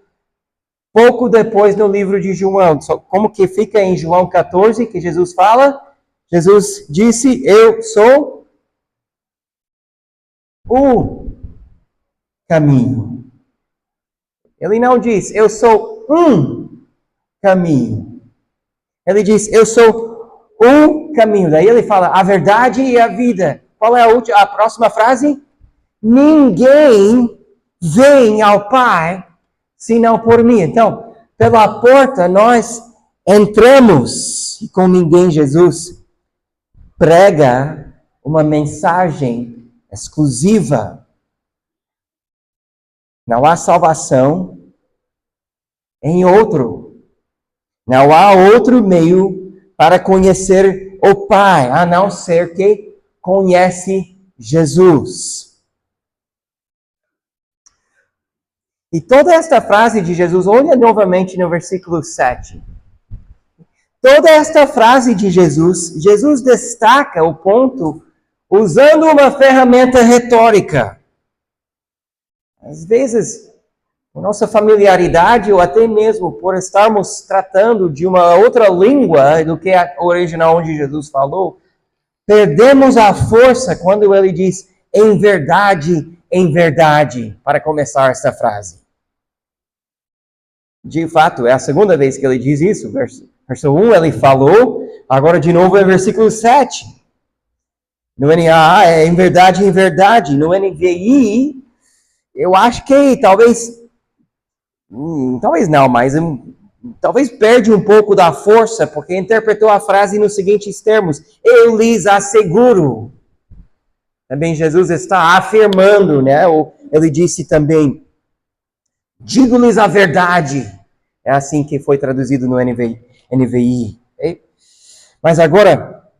pouco depois no livro de João. Como que fica em João 14, que Jesus fala? Jesus disse, eu sou o caminho. Ele não diz, eu sou um caminho. Ele diz, eu sou o caminho. Daí ele fala, a verdade e a vida. Qual é a próxima frase? Ninguém vem ao Pai senão por mim. Então, pela porta nós entramos. E com ninguém Jesus prega uma mensagem exclusiva. Não há salvação em outro. Não há outro meio para conhecer o Pai, a não ser que conhece Jesus. E toda esta frase de Jesus, olha novamente no versículo 7. Toda esta frase de Jesus destaca o ponto usando uma ferramenta retórica. Às vezes, por nossa familiaridade ou até mesmo por estarmos tratando de uma outra língua do que a original onde Jesus falou, perdemos a força quando ele diz em verdade, para começar esta frase. De fato, é a segunda vez que ele diz isso. Verso 1 ele falou, agora de novo é versículo 7. No NAA é em verdade. No NVI, eu acho que talvez não, mas talvez perde um pouco da força, porque interpretou a frase nos seguintes termos: eu lhes asseguro. Também Jesus está afirmando, né? Ele disse também, digo-lhes a verdade. É assim que foi traduzido no NVI. Okay? Mas agora,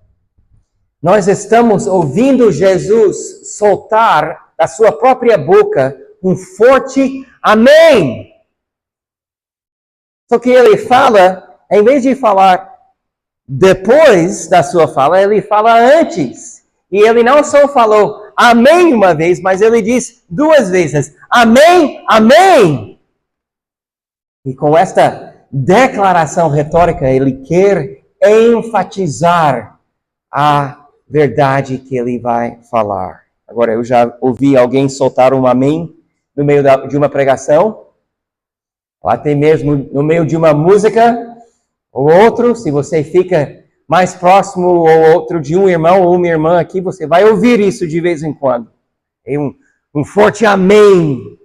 nós estamos ouvindo Jesus soltar da sua própria boca um forte amém. Só que ele fala, em vez de falar depois da sua fala, ele fala antes. E ele não só falou amém uma vez, mas ele diz 2 vezes, amém, amém. E com esta declaração retórica, ele quer enfatizar a verdade que ele vai falar. Agora, eu já ouvi alguém soltar um amém no meio de uma pregação, ou até mesmo no meio de uma música, ou outro, se você fica mais próximo ou outro de um irmão ou uma irmã aqui, você vai ouvir isso de vez em quando. E um forte amém.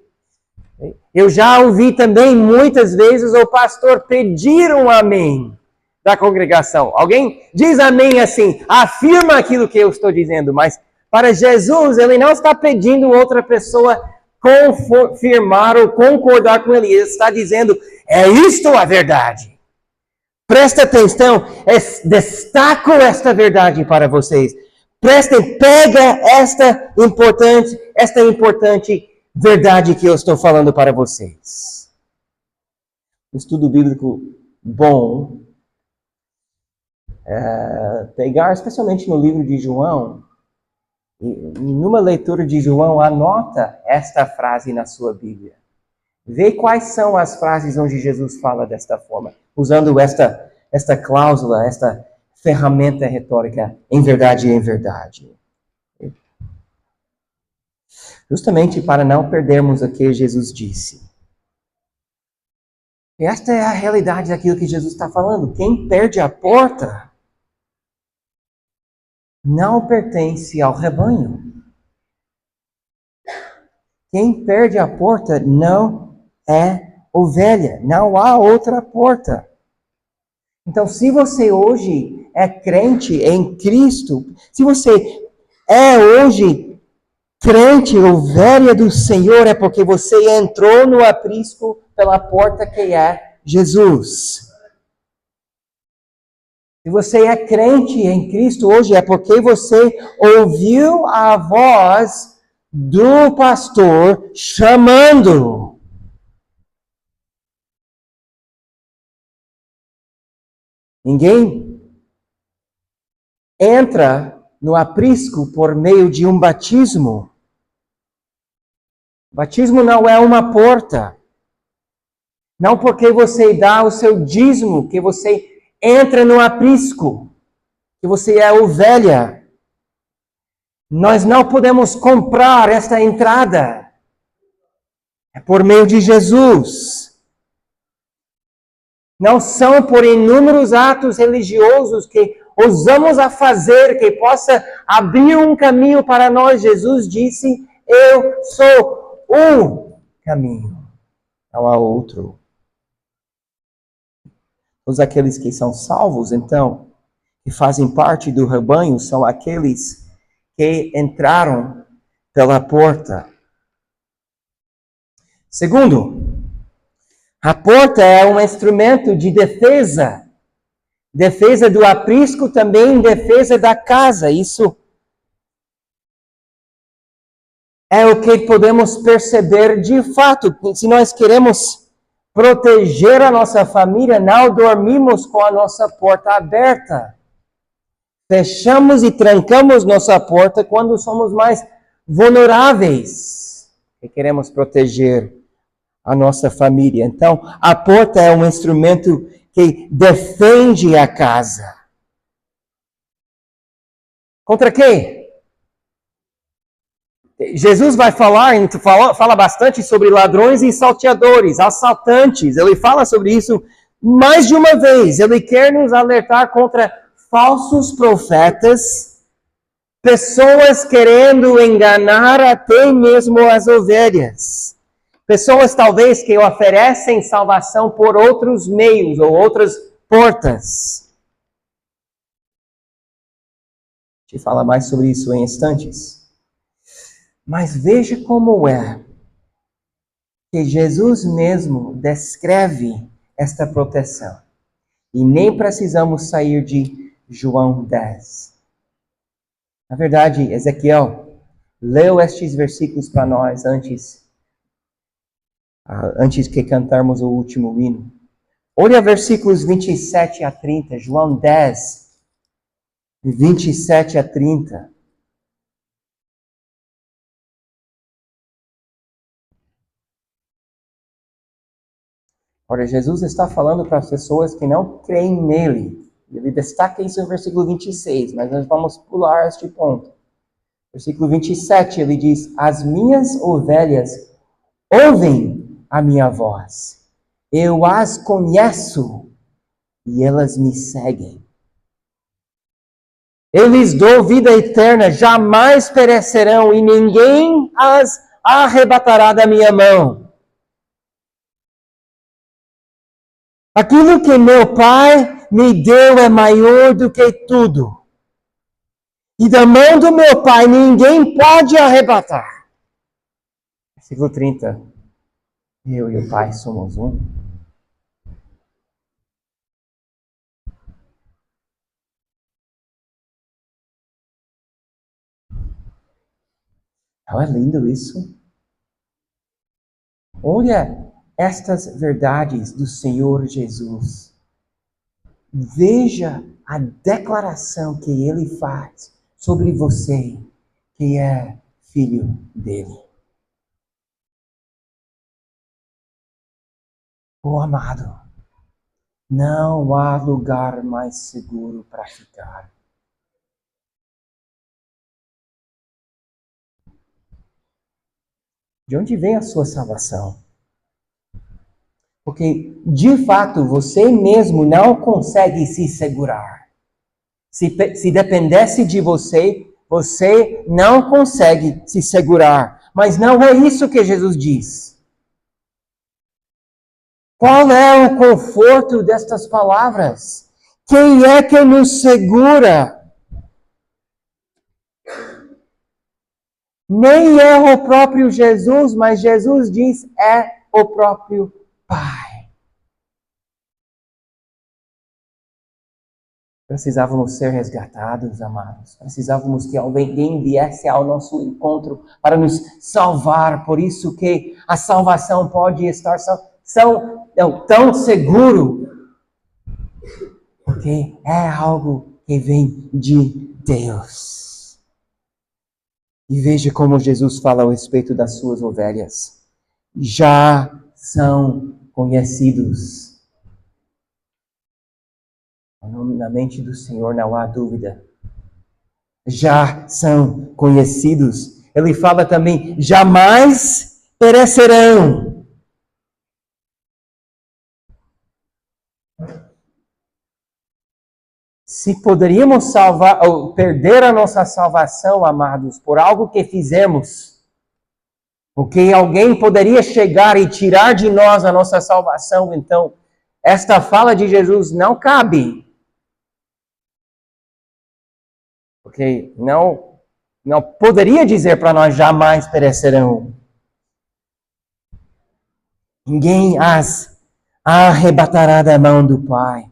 Eu já ouvi também muitas vezes o pastor pedir um amém da congregação. Alguém diz amém assim, afirma aquilo que eu estou dizendo, mas para Jesus, ele não está pedindo outra pessoa confirmar ou concordar com ele. Ele está dizendo, é isto a verdade. Presta atenção, destaco esta verdade para vocês. Pega esta importante verdade que eu estou falando para vocês. Um estudo bíblico bom, pegar especialmente no livro de João, e numa leitura de João, anota esta frase na sua Bíblia. Vê quais são as frases onde Jesus fala desta forma, usando esta cláusula, esta ferramenta retórica, em verdade e em verdade. Justamente para não perdermos o que Jesus disse. E esta é a realidade daquilo que Jesus está falando. Quem perde a porta não pertence ao rebanho. Quem perde a porta não é ovelha. Não há outra porta. Então, se você hoje é crente em Cristo, se você é hoje crente, ovelha do Senhor, é porque você entrou no aprisco pela porta que é Jesus. Se você é crente em Cristo hoje, é porque você ouviu a voz do pastor chamando. Ninguém entra no aprisco por meio de um batismo. Batismo não é uma porta. Não porque você dá o seu dízimo, que você entra no aprisco, que você é ovelha. Nós não podemos comprar esta entrada. É por meio de Jesus. Não são por inúmeros atos religiosos que ousamos a fazer, que possa abrir um caminho para nós. Jesus disse, eu sou o caminho, não há outro. Todos aqueles que são salvos, então, que fazem parte do rebanho, são aqueles que entraram pela porta. Segundo, a porta é um instrumento de defesa. Defesa do aprisco, também defesa da casa. Isso é o que podemos perceber de fato. Se nós queremos proteger a nossa família, não dormimos com a nossa porta aberta. Fechamos e trancamos nossa porta quando somos mais vulneráveis e queremos proteger a nossa família. Então, a porta é um instrumento que defende a casa. Contra quem? Jesus vai fala bastante sobre ladrões e salteadores, assaltantes. Ele fala sobre isso mais de uma vez. Ele quer nos alertar contra falsos profetas, pessoas querendo enganar até mesmo as ovelhas. Pessoas talvez que oferecem salvação por outros meios ou outras portas. A gente fala mais sobre isso em instantes. Mas veja como é que Jesus mesmo descreve esta proteção. E nem precisamos sair de João 10. Na verdade, Ezequiel leu estes versículos para nós antes que cantarmos o último hino. Olha versículos 27 a 30, João 10, 27 a 30. Ora, Jesus está falando para as pessoas que não creem nele. Ele destaca isso no versículo 26, mas nós vamos pular este ponto. Versículo 27, ele diz: as minhas ovelhas ouvem a minha voz. Eu as conheço e elas me seguem. Eu lhes dou vida eterna, jamais perecerão e ninguém as arrebatará da minha mão. Aquilo que meu Pai me deu é maior do que tudo. E da mão do meu Pai ninguém pode arrebatar. Versículo 30. Eu e o Pai somos um. Não é lindo isso? Olha estas verdades do Senhor Jesus. Veja a declaração que Ele faz sobre você, que é filho dele. Oh, amado, não há lugar mais seguro para ficar. De onde vem a sua salvação? Porque, de fato, você mesmo não consegue se segurar. Se dependesse de você, você não consegue se segurar. Mas não é isso que Jesus diz. Qual é o conforto destas palavras? Quem é que nos segura? Nem é o próprio Jesus, mas Jesus diz é o próprio Pai. Precisávamos ser resgatados, amados. Precisávamos que alguém viesse ao nosso encontro para nos salvar. Por isso que a salvação pode estar tão seguro. Porque é algo que vem de Deus. E veja como Jesus fala a respeito das suas ovelhas. Já são conhecidos. Na mente do Senhor não há dúvida. Já são conhecidos. Ele fala também, jamais perecerão. Se poderíamos salvar ou perder a nossa salvação, amados, por algo que fizemos, porque alguém poderia chegar e tirar de nós a nossa salvação, então esta fala de Jesus não cabe. Porque não poderia dizer para nós jamais perecerão. Ninguém as arrebatará da mão do Pai.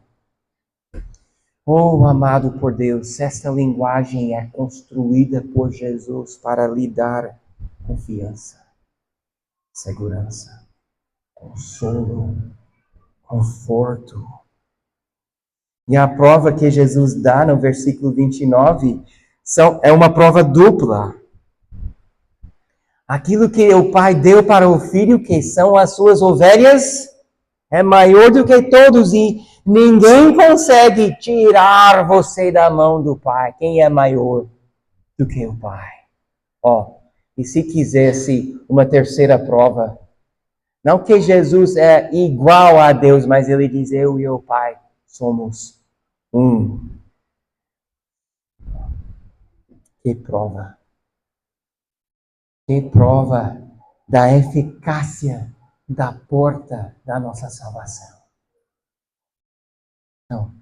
Oh, amado por Deus, esta linguagem é construída por Jesus para lhe dar confiança, segurança, consolo, conforto. E a prova que Jesus dá no versículo 29 é uma prova dupla. Aquilo que o Pai deu para o Filho, que são as suas ovelhas, é maior do que todos e ninguém consegue tirar você da mão do Pai. Quem é maior do que o Pai? E se quisesse uma terceira prova, não que Jesus é igual a Deus, mas ele diz, eu e o Pai somos um. Que prova! Que prova da eficácia da porta da nossa salvação. Então,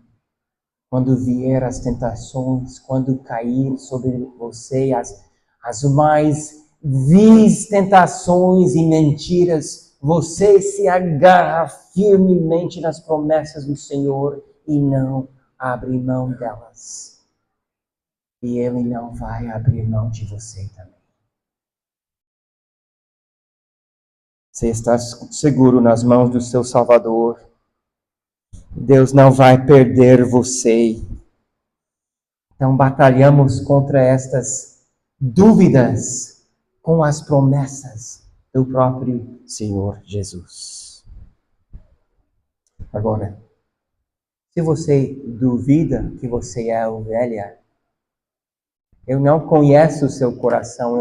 quando vier as tentações, quando cair sobre você as mais vis tentações e mentiras, você se agarra firmemente nas promessas do Senhor e não abre mão delas. E Ele não vai abrir mão de você também. Você está seguro nas mãos do seu Salvador. Deus não vai perder você. Então batalhamos contra estas dúvidas com as promessas do próprio Senhor Jesus. Agora, se você duvida que você é ovelha, eu não conheço o seu coração,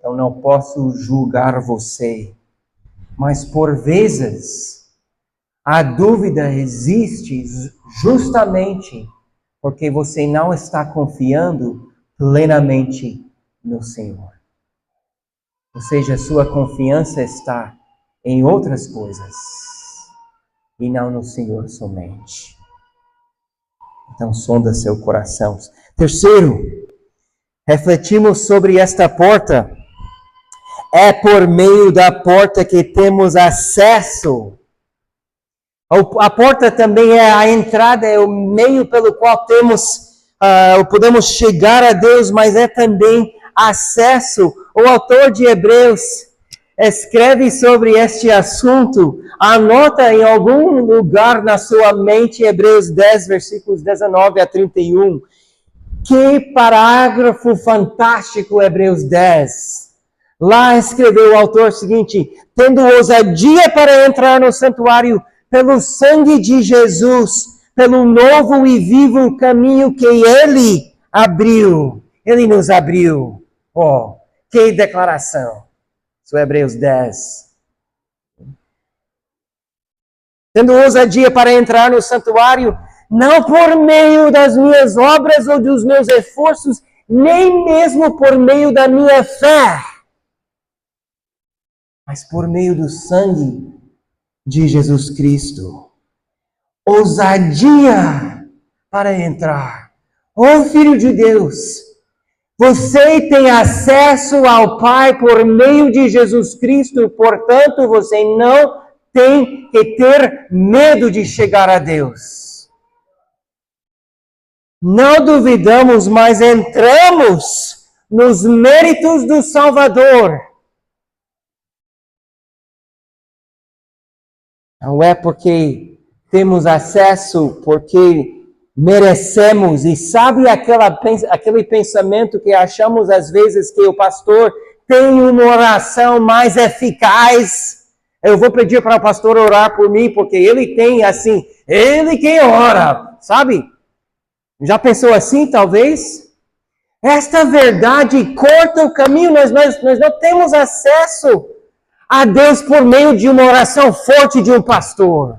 eu não posso julgar você. Mas por vezes, a dúvida existe justamente porque você não está confiando plenamente no Senhor. Ou seja, sua confiança está em outras coisas e não no Senhor somente. Então, sonda seu coração. Terceiro, refletimos sobre esta porta. É por meio da porta que temos acesso. A porta também é a entrada, é o meio pelo qual podemos chegar a Deus, mas é também acesso. O autor de Hebreus escreve sobre este assunto, anota em algum lugar na sua mente Hebreus 10, versículos 19 a 31. Que parágrafo fantástico, Hebreus 10. Lá escreveu o autor o seguinte: tendo ousadia para entrar no santuário pelo sangue de Jesus, pelo novo e vivo caminho que Ele abriu. Ele nos abriu. Oh, que declaração. Isso é Hebreus 10. Tendo ousadia para entrar no santuário, não por meio das minhas obras ou dos meus esforços, nem mesmo por meio da minha fé, mas por meio do sangue de Jesus Cristo. Ousadia para entrar. Ô Filho de Deus, você tem acesso ao Pai por meio de Jesus Cristo, portanto, você não tem que ter medo de chegar a Deus. Não duvidamos, mas entramos nos méritos do Salvador. Não é porque temos acesso, porque merecemos. E sabe aquele pensamento que achamos às vezes que o pastor tem uma oração mais eficaz? Eu vou pedir para o pastor orar por mim, porque ele tem assim, ele quem ora, sabe? Já pensou assim, talvez? Esta verdade corta o caminho, nós não temos acesso a Deus por meio de uma oração forte de um pastor.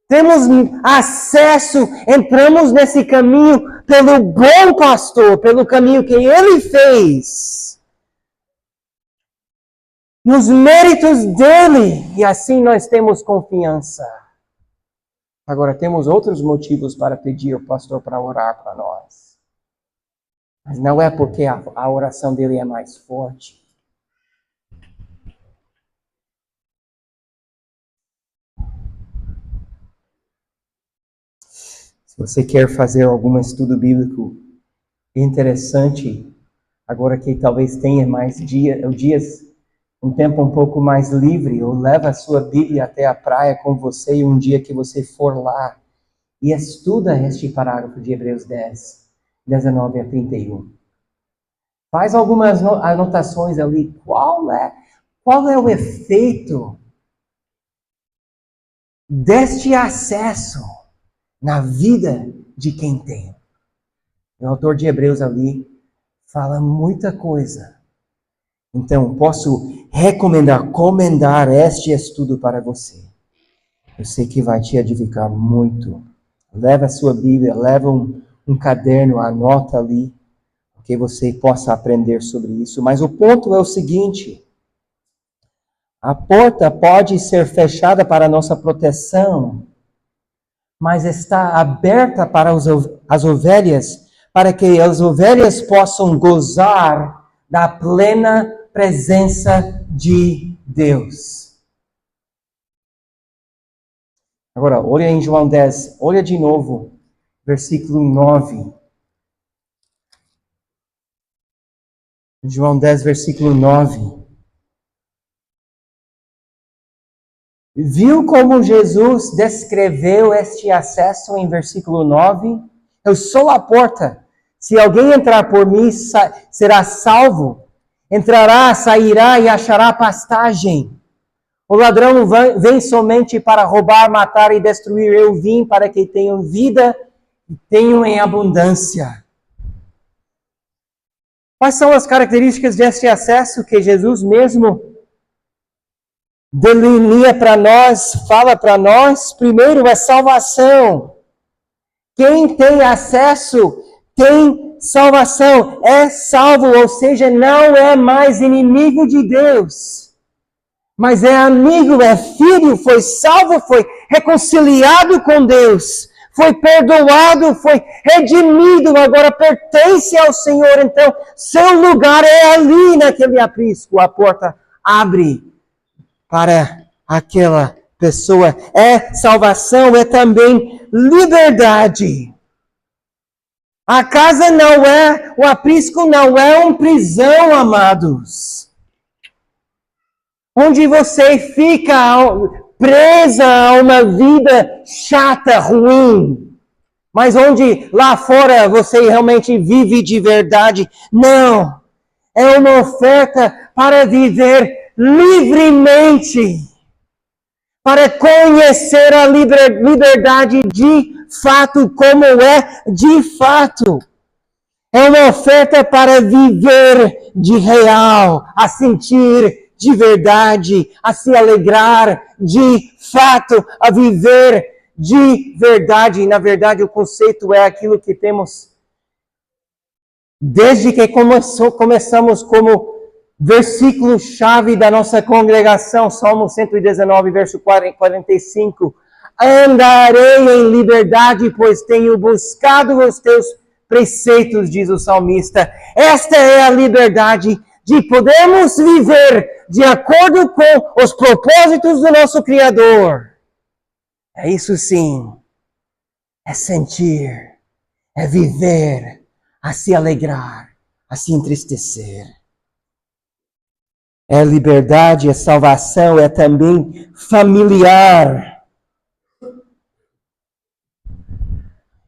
Temos acesso, entramos nesse caminho pelo bom pastor, pelo caminho que ele fez. Nos méritos dele, e assim nós temos confiança. Agora, temos outros motivos para pedir ao pastor para orar para nós. Mas não é porque a oração dele é mais forte. Se você quer fazer algum estudo bíblico interessante, agora que talvez tenha mais dias, um tempo um pouco mais livre, ou leva a sua Bíblia até a praia com você um dia que você for lá e estuda este parágrafo de Hebreus 10, 19 a 31. Faz algumas anotações ali. Qual é o efeito deste acesso na vida de quem tem? O autor de Hebreus ali fala muita coisa. Então, posso recomendar este estudo para você. Eu sei que vai te edificar muito. Leva a sua Bíblia, leva um caderno, anota ali, que você possa aprender sobre isso. Mas o ponto é o seguinte: a porta pode ser fechada para nossa proteção, mas está aberta para as ovelhas, para que as ovelhas possam gozar da plena presença de Deus. Agora, olha em João 10, olha de novo, versículo 9. João 10, versículo 9. Viu como Jesus descreveu este acesso em versículo 9? Eu sou a porta. Se alguém entrar por mim, será salvo. Entrará, sairá e achará pastagem. O ladrão vem somente para roubar, matar e destruir. Eu vim para que tenham vida e tenham em abundância. Quais são as características deste acesso que Jesus mesmo delinea para nós, fala para nós? Primeiro é salvação. Quem tem acesso tem salvação, é salvo, ou seja, não é mais inimigo de Deus, mas é amigo, é filho, foi salvo, foi reconciliado com Deus, foi perdoado, foi redimido, agora pertence ao Senhor. Então, seu lugar é ali naquele aprisco. A porta abre para aquela pessoa. É salvação, é também liberdade. A casa não é, o aprisco não é uma prisão, amados, onde você fica presa a uma vida chata, ruim, mas onde lá fora você realmente vive de verdade. Não, é uma oferta para viver livremente, para conhecer a liberdade de fato, como é de fato. É uma oferta para viver de real, a sentir de verdade, a se alegrar de fato, a viver de verdade. E, na verdade, o conceito é aquilo que temos desde que começamos como versículo-chave da nossa congregação, Salmo 119, verso 45. Andarei em liberdade, pois tenho buscado os teus preceitos, diz o salmista. Esta é a liberdade de podermos viver de acordo com os propósitos do nosso Criador. É isso sim, é sentir, é viver, a se alegrar, a se entristecer. É liberdade, é salvação, é também familiar.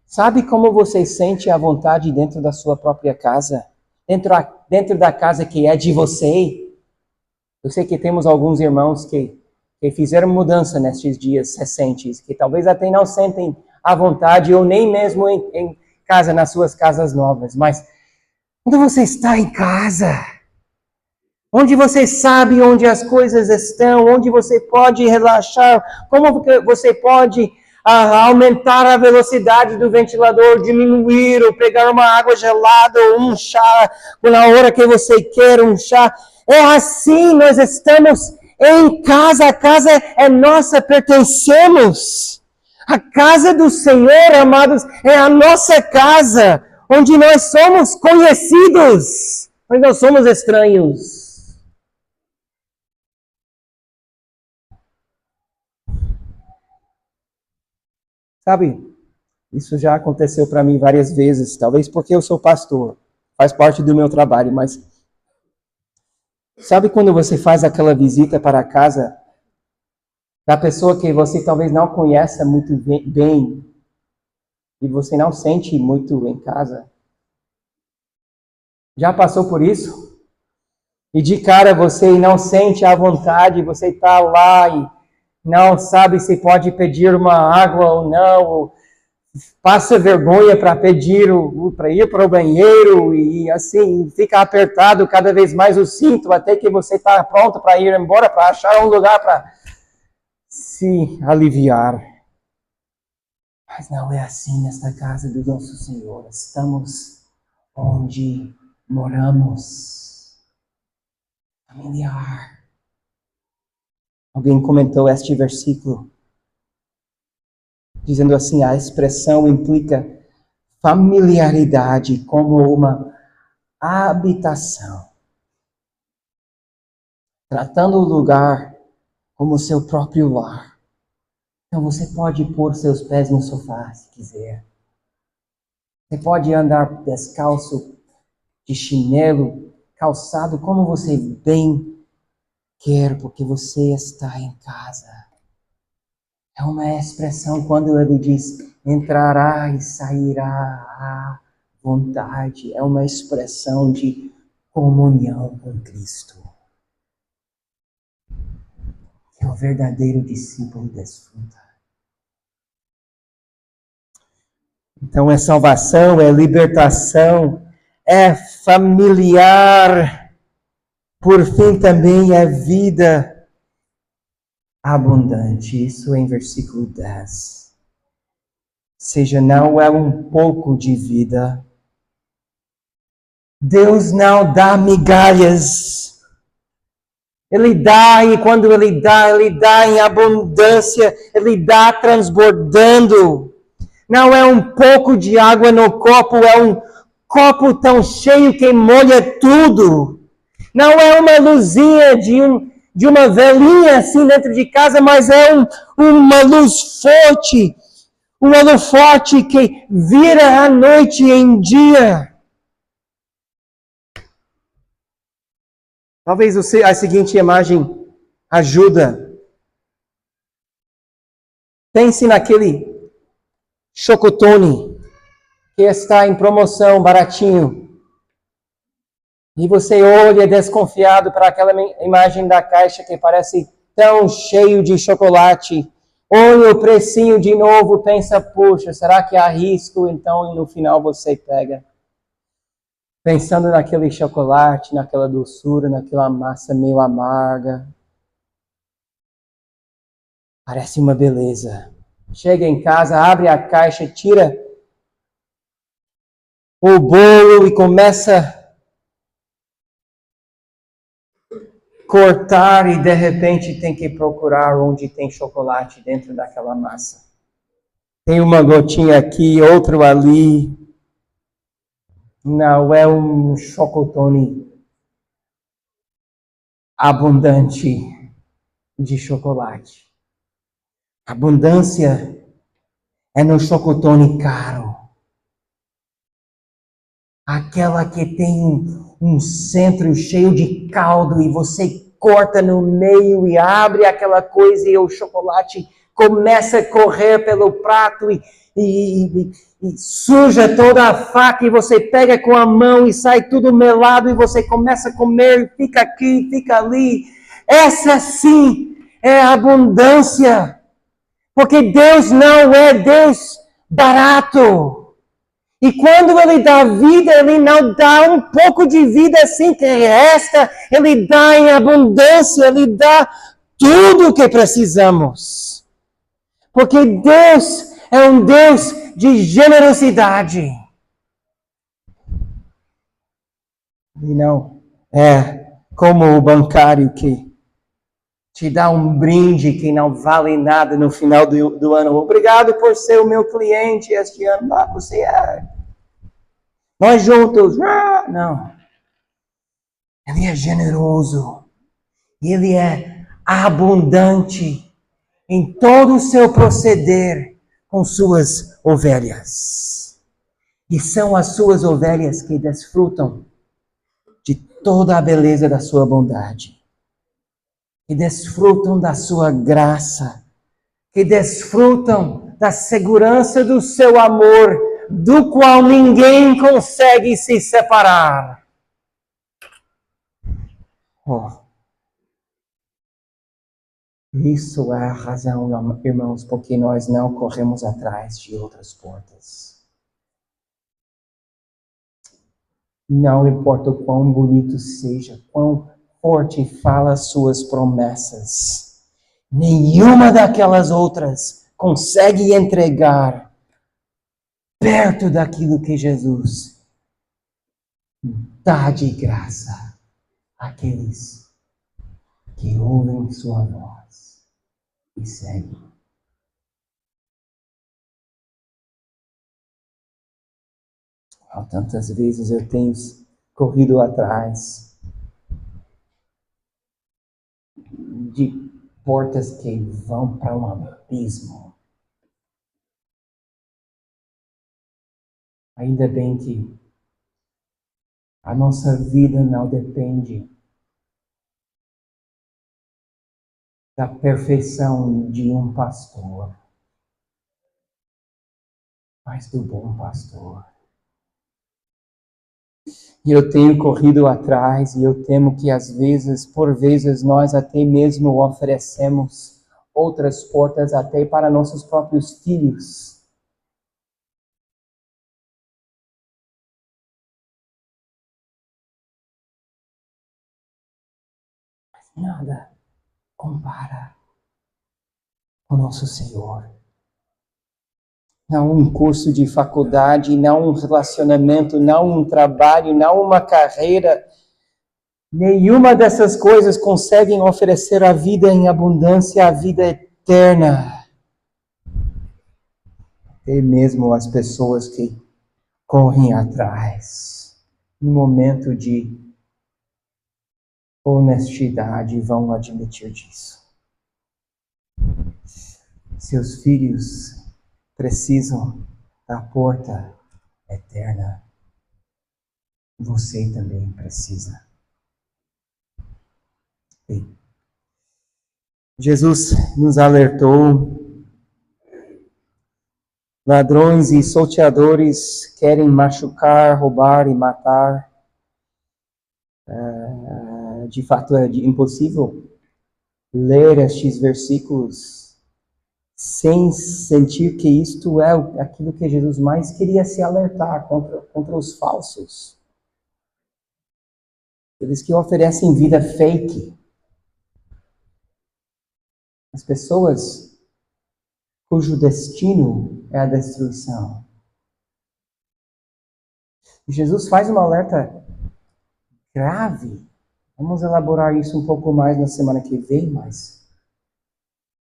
Sabe como você sente a vontade dentro da sua própria casa? Dentro da casa que é de você? Eu sei que temos alguns irmãos que fizeram mudança nestes dias recentes, que talvez até não sentem a vontade, ou nem mesmo em casa, nas suas casas novas. Mas quando você está em casa, onde você sabe onde as coisas estão, onde você pode relaxar, como você pode aumentar a velocidade do ventilador, diminuir, ou pegar uma água gelada, ou um chá, na hora que você quer um chá. É assim, nós estamos em casa, a casa é nossa, pertencemos. A casa do Senhor, amados, é a nossa casa, onde nós somos conhecidos, mas não somos estranhos. Sabe, isso já aconteceu para mim várias vezes, talvez porque eu sou pastor, faz parte do meu trabalho, mas sabe quando você faz aquela visita para a casa da pessoa que você talvez não conheça muito bem e você não sente muito em casa? Já passou por isso? E de cara você não sente a vontade, você está lá e não sabe se pode pedir uma água ou não, ou passa vergonha para pedir, para ir para o banheiro, e assim, fica apertado cada vez mais o cinto, até que você está pronto para ir embora, para achar um lugar para se aliviar. Mas não é assim nesta casa do nosso Senhor. Estamos onde moramos. Familiar. Alguém comentou este versículo, dizendo assim, a expressão implica familiaridade como uma habitação, tratando o lugar como seu próprio lar. Então você pode pôr seus pés no sofá se quiser. Você pode andar descalço, de chinelo, calçado, como você bem quer, porque você está em casa. É uma expressão quando ele diz, entrará e sairá à vontade. É uma expressão de comunhão com Cristo. o verdadeiro discípulo desfruta. Então é salvação, é libertação, é familiar. Por fim também é vida abundante. Isso em versículo 10. Ou seja, não é um pouco de vida. Deus não dá migalhas. Ele dá, e quando Ele dá em abundância. Ele dá transbordando. Não é um pouco de água no copo, é um copo tão cheio que molha tudo. Não é uma luzinha de uma velinha assim dentro de casa, mas é uma luz forte. Um holofote que vira a noite em dia. Talvez a seguinte imagem ajuda. Pense naquele chocotone que está em promoção, baratinho. E você olha desconfiado para aquela imagem da caixa que parece tão cheio de chocolate. Olha o precinho de novo, pensa, puxa, será que arrisco? Então, no final você pega. Pensando naquele chocolate, naquela doçura, naquela massa meio amarga. Parece uma beleza. Chega em casa, abre a caixa, tira o bolo e começa a cortar e de repente tem que procurar onde tem chocolate dentro daquela massa. Tem uma gotinha aqui, outro ali. Não é um chocotone abundante de chocolate. Abundância é no chocotone caro. Aquela que tem um centro cheio de caldo e você corta no meio e abre aquela coisa e o chocolate começa a correr pelo prato e suja toda a faca e você pega com a mão e sai tudo melado e você começa a comer, fica aqui, fica ali. Essa sim é abundância. Porque Deus não é Deus barato. E quando Ele dá vida, Ele não dá um pouco de vida assim que resta. Ele dá em abundância, Ele dá tudo o que precisamos. Porque Deus é um Deus de generosidade. E não é como o bancário que te dá um brinde que não vale nada no final do ano. Obrigado por ser o meu cliente este ano. Ah, você é. Nós juntos. Ah, não. Ele é generoso. Ele é abundante em todo o seu proceder com suas ovelhas. E são as suas ovelhas que desfrutam de toda a beleza da sua bondade. Que desfrutam da sua graça, que desfrutam da segurança do seu amor, do qual ninguém consegue se separar. Oh. Isso é a razão, irmãos, porque nós não corremos atrás de outras portas. Não importa o quão bonito seja, quão forte fala as suas promessas. Nenhuma daquelas outras consegue entregar perto daquilo que Jesus dá de graça àqueles que ouvem sua voz e seguem. Tantas vezes eu tenho corrido atrás de portas que vão para um abismo. Ainda bem que a nossa vida não depende da perfeição de um pastor, mas do bom pastor. E eu tenho corrido atrás e eu temo que às vezes, por vezes, nós até mesmo oferecemos outras portas até para nossos próprios filhos. Mas nada compara com nosso Senhor. Não um curso de faculdade, não um relacionamento, não um trabalho, não uma carreira. Nenhuma dessas coisas conseguem oferecer a vida em abundância, a vida eterna. E mesmo as pessoas que correm atrás, no momento de honestidade, vão admitir disso. Seus filhos precisam da porta eterna. Você também precisa. E Jesus nos alertou. Ladrões e salteadores querem machucar, roubar e matar. De fato, é impossível ler estes versículos sem sentir que isto é aquilo que Jesus mais queria se alertar contra os falsos. Eles que oferecem vida fake. As pessoas cujo destino é a destruição. Jesus faz um alerta grave. Vamos elaborar isso um pouco mais na semana que vem, mas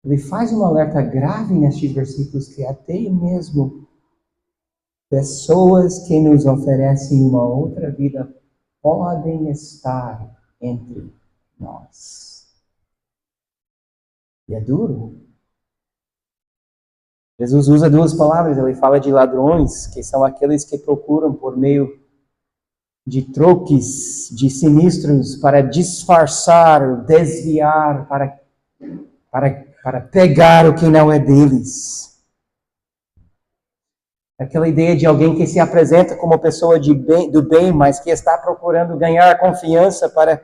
ele faz um alerta grave nestes versículos que até mesmo pessoas que nos oferecem uma outra vida podem estar entre nós. E é duro. Jesus usa duas palavras. Ele fala de ladrões, que são aqueles que procuram por meio de truques, de sinistros, para disfarçar, desviar, para pegar o que não é deles. Aquela ideia de alguém que se apresenta como pessoa do bem, mas que está procurando ganhar confiança para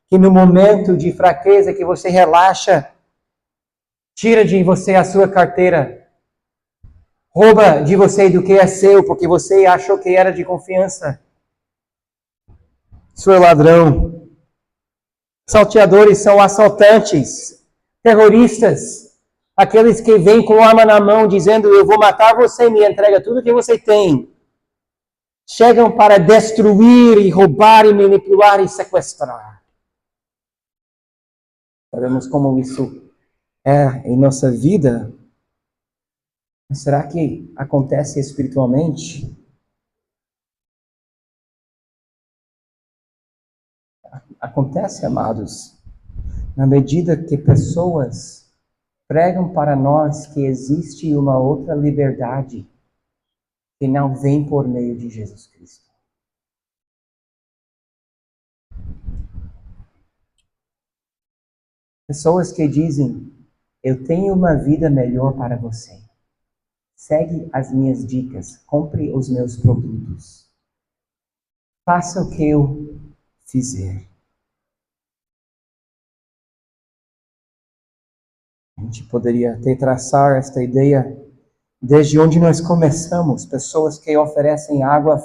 que no momento de fraqueza que você relaxa, tira de você a sua carteira, rouba de você do que é seu, porque você achou que era de confiança. Isso é ladrão. Salteadores são assaltantes. Terroristas, aqueles que vêm com arma na mão dizendo eu vou matar você, me entrega tudo que você tem. Chegam para destruir e roubar e manipular e sequestrar. Sabemos como isso é em nossa vida. Mas será que acontece espiritualmente? Acontece, amados. Na medida que pessoas pregam para nós que existe uma outra liberdade que não vem por meio de Jesus Cristo. Pessoas que dizem, eu tenho uma vida melhor para você. Segue as minhas dicas, compre os meus produtos. Faça o que eu fizer. A gente poderia até traçar esta ideia desde onde nós começamos. Pessoas que oferecem água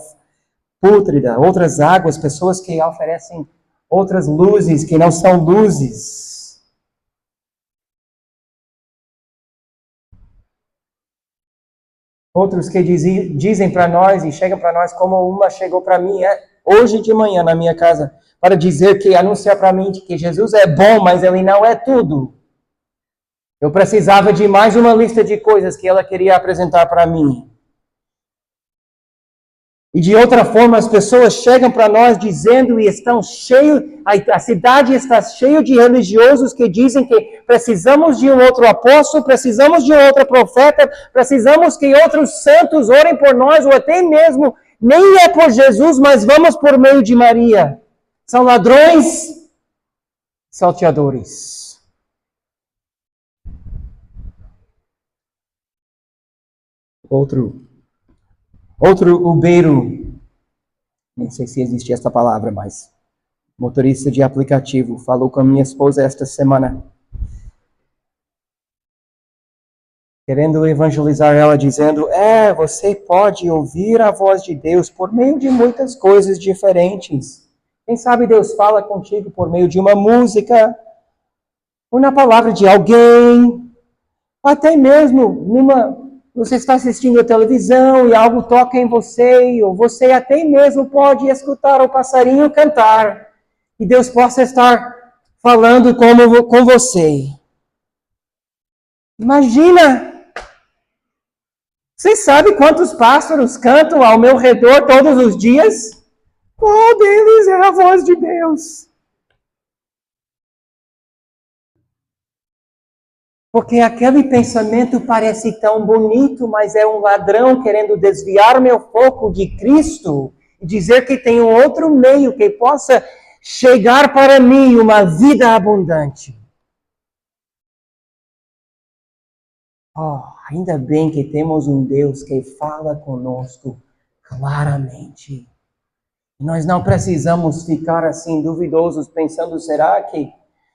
pútrida, outras águas, pessoas que oferecem outras luzes que não são luzes. Outros que dizem para nós e chegam para nós como uma chegou para mim hoje de manhã na minha casa para dizer que anunciar para mim que Jesus é bom, mas ele não é tudo. Eu precisava de mais uma lista de coisas que ela queria apresentar para mim. E de outra forma, as pessoas chegam para nós dizendo e estão cheios, a cidade está cheia de religiosos que dizem que precisamos de um outro apóstolo, precisamos de um outro profeta, precisamos que outros santos orem por nós, ou até mesmo, nem é por Jesus, mas vamos por meio de Maria. São ladrões, salteadores. Outro ubeiro Nem sei se existe essa palavra, mas motorista de aplicativo, falou com a minha esposa esta semana, querendo evangelizar ela, dizendo, você pode ouvir a voz de Deus por meio de muitas coisas diferentes. Quem sabe Deus fala contigo por meio de uma música, ou na palavra de alguém, ou até mesmo você está assistindo a televisão e algo toca em você, ou você até mesmo pode escutar o passarinho cantar, e Deus possa estar falando com você. Imagina! Você sabe quantos pássaros cantam ao meu redor todos os dias? Qual deles é a voz de Deus? Porque aquele pensamento parece tão bonito, mas é um ladrão querendo desviar meu foco de Cristo e dizer que tem um outro meio que possa chegar para mim uma vida abundante. Ainda bem que temos um Deus que fala conosco claramente. Nós não precisamos ficar assim duvidosos pensando, será que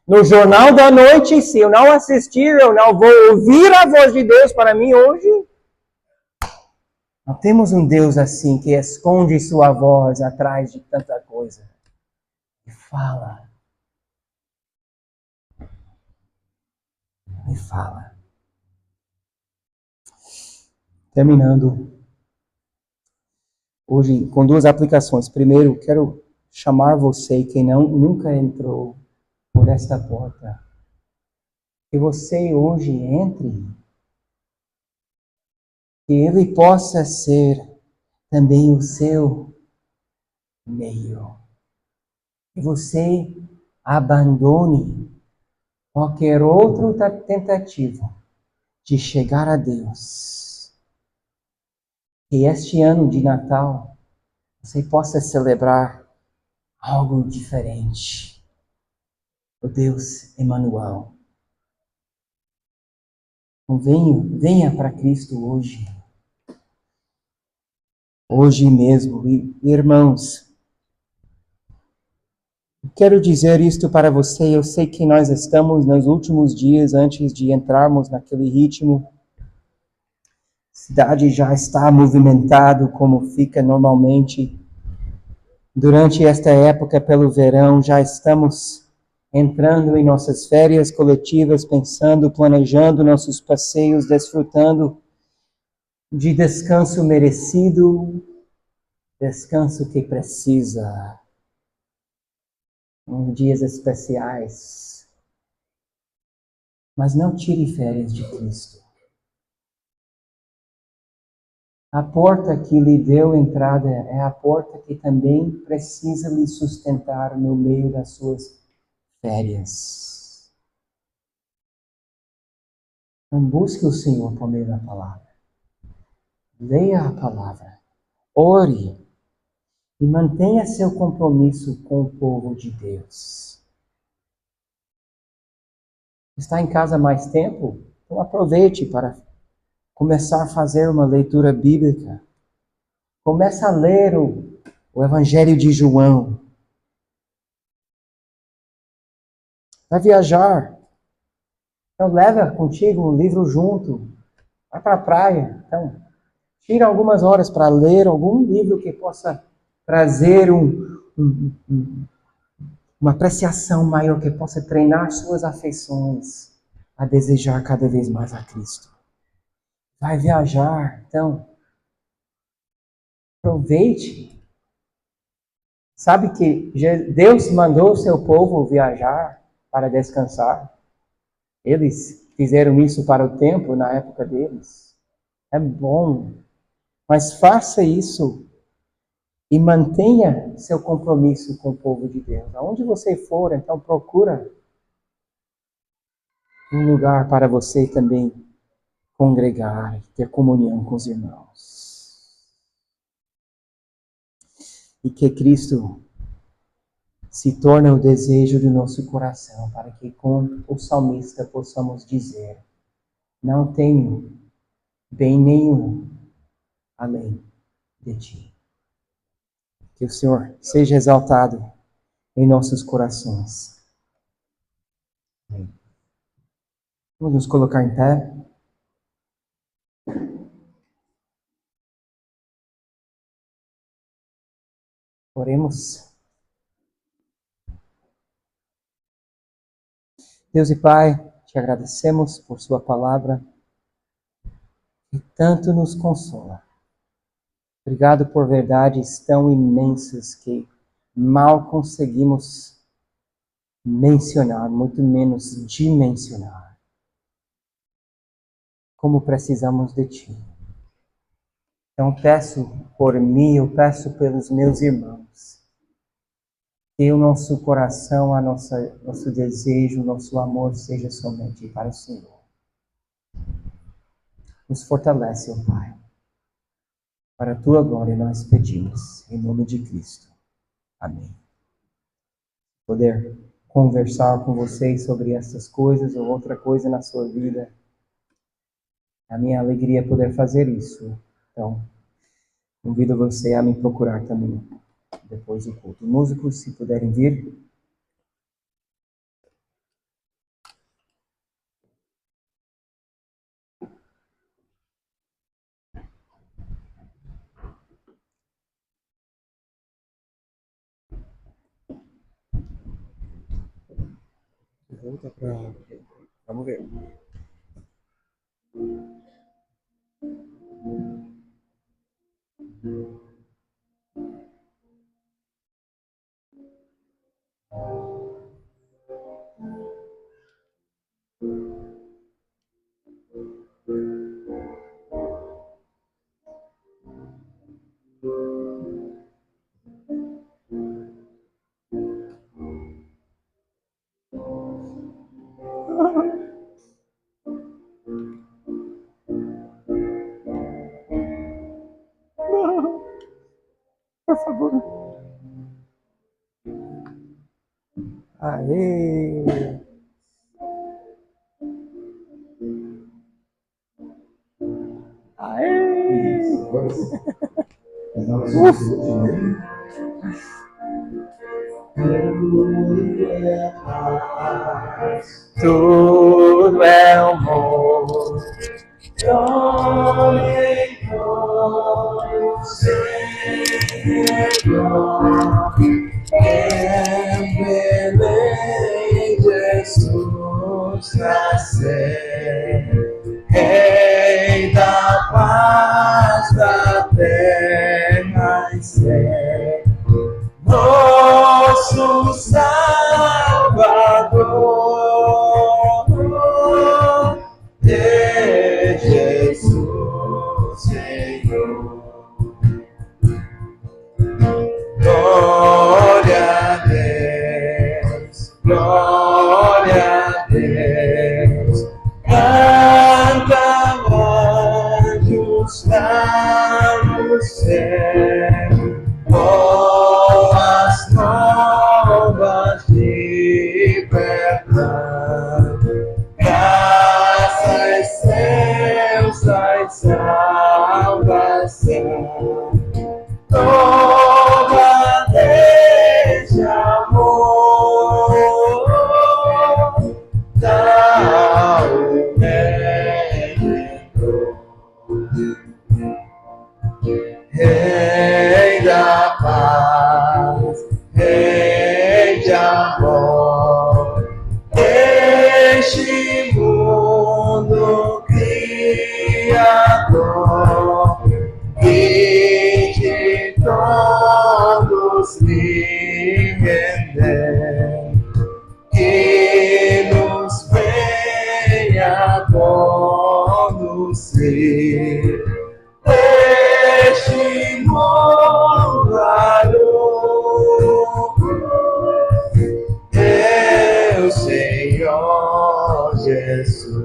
no jornal da noite, se eu não assistir, eu não vou ouvir a voz de Deus para mim hoje? Não temos um Deus assim que esconde sua voz atrás de tanta coisa. E fala. E fala. Terminando. Hoje, com duas aplicações. Primeiro, quero chamar você que nunca entrou por esta porta. Que você hoje entre. Que Ele possa ser também o seu meio. Que você abandone qualquer outra tentativa de chegar a Deus. Que este ano de Natal você possa celebrar algo diferente. O Deus Emmanuel. Então venha para Cristo hoje. Hoje mesmo. E, irmãos, quero dizer isto para você. Eu sei que nós estamos nos últimos dias antes de entrarmos naquele ritmo. A cidade já está movimentada como fica normalmente. Durante esta época, pelo verão, já estamos entrando em nossas férias coletivas, pensando, planejando nossos passeios, desfrutando de descanso merecido, descanso que precisa, em dias especiais. Mas não tire férias de Cristo. A porta que lhe deu entrada é a porta que também precisa lhe sustentar no meio das suas férias. Então busque o Senhor por meio da palavra. Leia a palavra. Ore. E mantenha seu compromisso com o povo de Deus. Está em casa há mais tempo? Então aproveite para começar a fazer uma leitura bíblica. Começa a ler o Evangelho de João. Vai viajar. Então leva contigo o livro junto. Vai para a praia. Então, tira algumas horas para ler algum livro que possa trazer uma apreciação maior, que possa treinar suas afeições a desejar cada vez mais a Cristo. Vai viajar, então aproveite. Sabe que Deus mandou o seu povo viajar para descansar. Eles fizeram isso para o tempo na época deles. É bom, mas faça isso e mantenha seu compromisso com o povo de Deus. Aonde você for, então procura um lugar para você também congregar, ter comunhão com os irmãos. E que Cristo se torne o desejo do nosso coração, para que com o salmista possamos dizer: não tenho bem nenhum além de ti. Que o Senhor seja exaltado em nossos corações. Vamos nos colocar em pé. Oremos. Deus e Pai, te agradecemos por sua palavra que tanto nos consola. Obrigado por verdades tão imensas que mal conseguimos mencionar, muito menos dimensionar. Como precisamos de Ti. Então peço por mim, eu peço pelos meus irmãos, que o nosso coração, nosso desejo, nosso amor seja somente para o Senhor. Nos fortalece, ó Pai. Para a Tua glória nós pedimos, em nome de Cristo. Amém. Poder conversar com vocês sobre essas coisas ou outra coisa na sua vida. A minha alegria é poder fazer isso. Então, convido você a me procurar também depois do culto. Músicos, se puderem vir. Volta para... Vamos ver. Por favor. Aê! Aê! Isso, agora sim. Mas na hora Tudo é amor. Jesus nascer, Rei da paz da terra e céu, nosso Salvador, é Jesus, Senhor. Glória a Deus, glória a Deus. Canta anjos lá no céu, boas novas de perdão. Graças, celsa e salvação. Toda desde amor da o Redentor, Rei da paz, Rei de amor, este mundo criador, e de todos lhe render, que nos venha conduzir este mundo à luz, é o Senhor Jesus.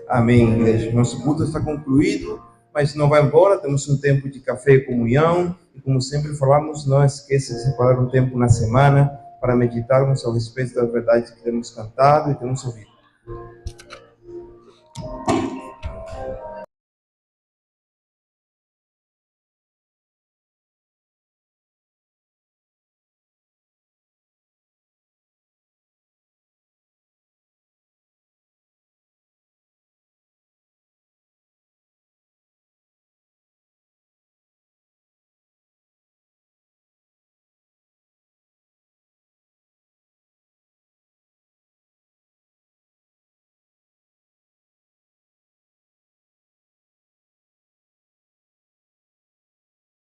Amém, igreja. Nosso culto está concluído, mas não vai embora. Temos um tempo de café e comunhão. E como sempre falamos, não esqueça de separar um tempo na semana para meditarmos a respeito das verdades que temos cantado e temos ouvido.